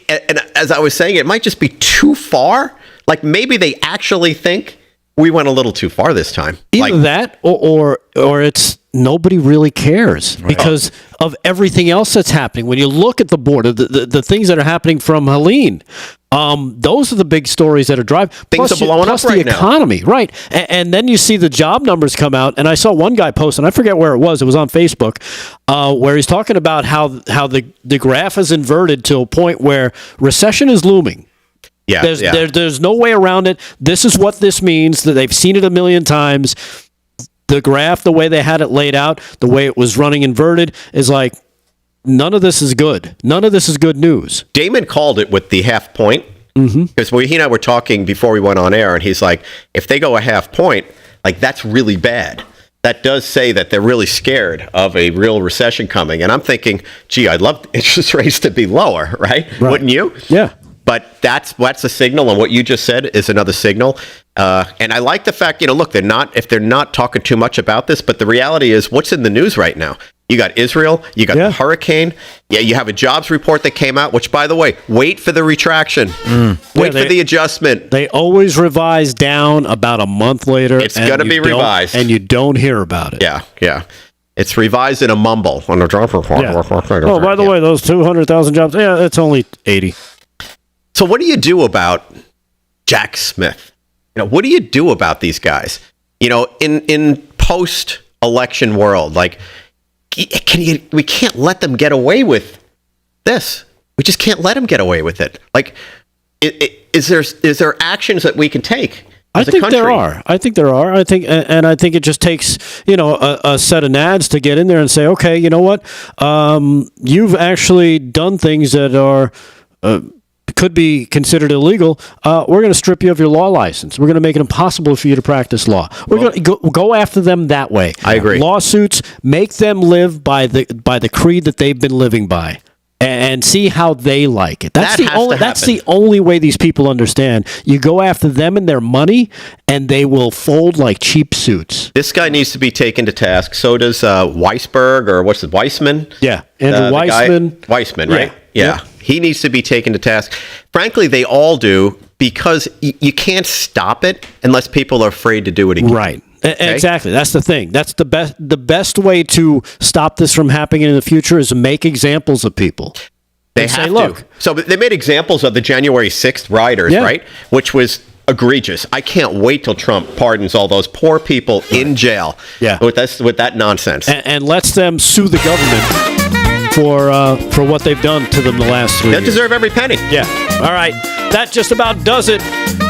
and as I was saying, it might just be too far. Like, maybe they actually think we went a little too far this time. Either that or it's nobody really cares because of everything else that's happening. When you look at the border, the things that are happening from Helene, those are the big stories that are driving. Things are blowing up right now. The economy, right? And then you see the job numbers come out, and I saw one guy post, and I forget where it was. It was on Facebook, where he's talking about how the graph is inverted to a point where recession is looming. Yeah, there's no way around it. This is what this means. That they've seen it a million times. The graph, the way they had it laid out, the way it was running inverted, is like none of this is good. None of this is good news. Damon called it with the half point because he and I were talking before we went on air, and he's like, if they go a half point, like that's really bad. That does say that they're really scared of a real recession coming. And I'm thinking, gee, I'd love interest rates to be lower, right? Wouldn't you? Yeah. But that's a signal, and what you just said is another signal. And I like the fact, look, if they're not talking too much about this, but the reality is, what's in the news right now? You got Israel, you got the hurricane, you have a jobs report that came out, which, by the way, wait for the retraction, wait for the adjustment. They always revise down about a month later. It's going to be revised, and you don't hear about it. Yeah. It's revised in a mumble on the job report. Yeah. Oh, by the way, those 200,000 jobs, it's only 80. So what do you do about Jack Smith? What do you do about these guys? In post-election world, like, we can't let them get away with this. We just can't let them get away with it. Like, is there actions that we can take? I think there are. I think it just takes, a set of nads to get in there and say, okay, you know what? You've actually done things that are could be considered illegal. We're going to strip you of your law license. We're going to make it impossible for you to practice law. We're going to go after them that way. I agree. Lawsuits, make them live by the creed that they've been living by. And see how they like it. That's the only way these people understand. You go after them and their money, and they will fold like cheap suits. This guy needs to be taken to task. So does Weisberg, or what's it, Weissman? Yeah, Andrew Weissman. Weissman, right? Yeah. He needs to be taken to task. Frankly, they all do, because you can't stop it unless people are afraid to do it again. Right. Okay? Exactly. That's the thing. That's the best way to stop this from happening in the future is to make examples of people. They have to. Look. So they made examples of the January 6th rioters, right? Which was egregious. I can't wait till Trump pardons all those poor people in jail. Yeah. With that nonsense. And lets them sue the government for what they've done to them the last 3 years. They deserve every penny. Yeah. All right. That just about does it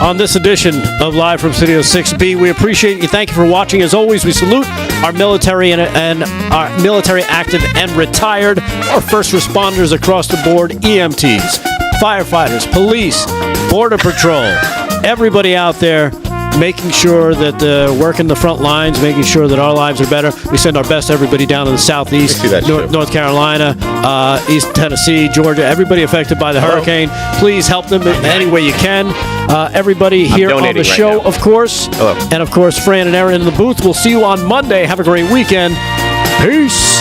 on this edition of Live from Studio 6B. We appreciate you. Thank you for watching. As always, we salute our military and our military active and retired, our first responders across the board, EMTs, firefighters, police, border patrol, everybody out there making sure that working the front lines, making sure that our lives are better. We send our best to everybody down in the southeast, North Carolina, East Tennessee, Georgia, everybody affected by the hurricane. Please help them in any way you can. Everybody here on the show, of course. Hello. And, of course, Fran and Aaron in the booth. We'll see you on Monday. Have a great weekend. Peace.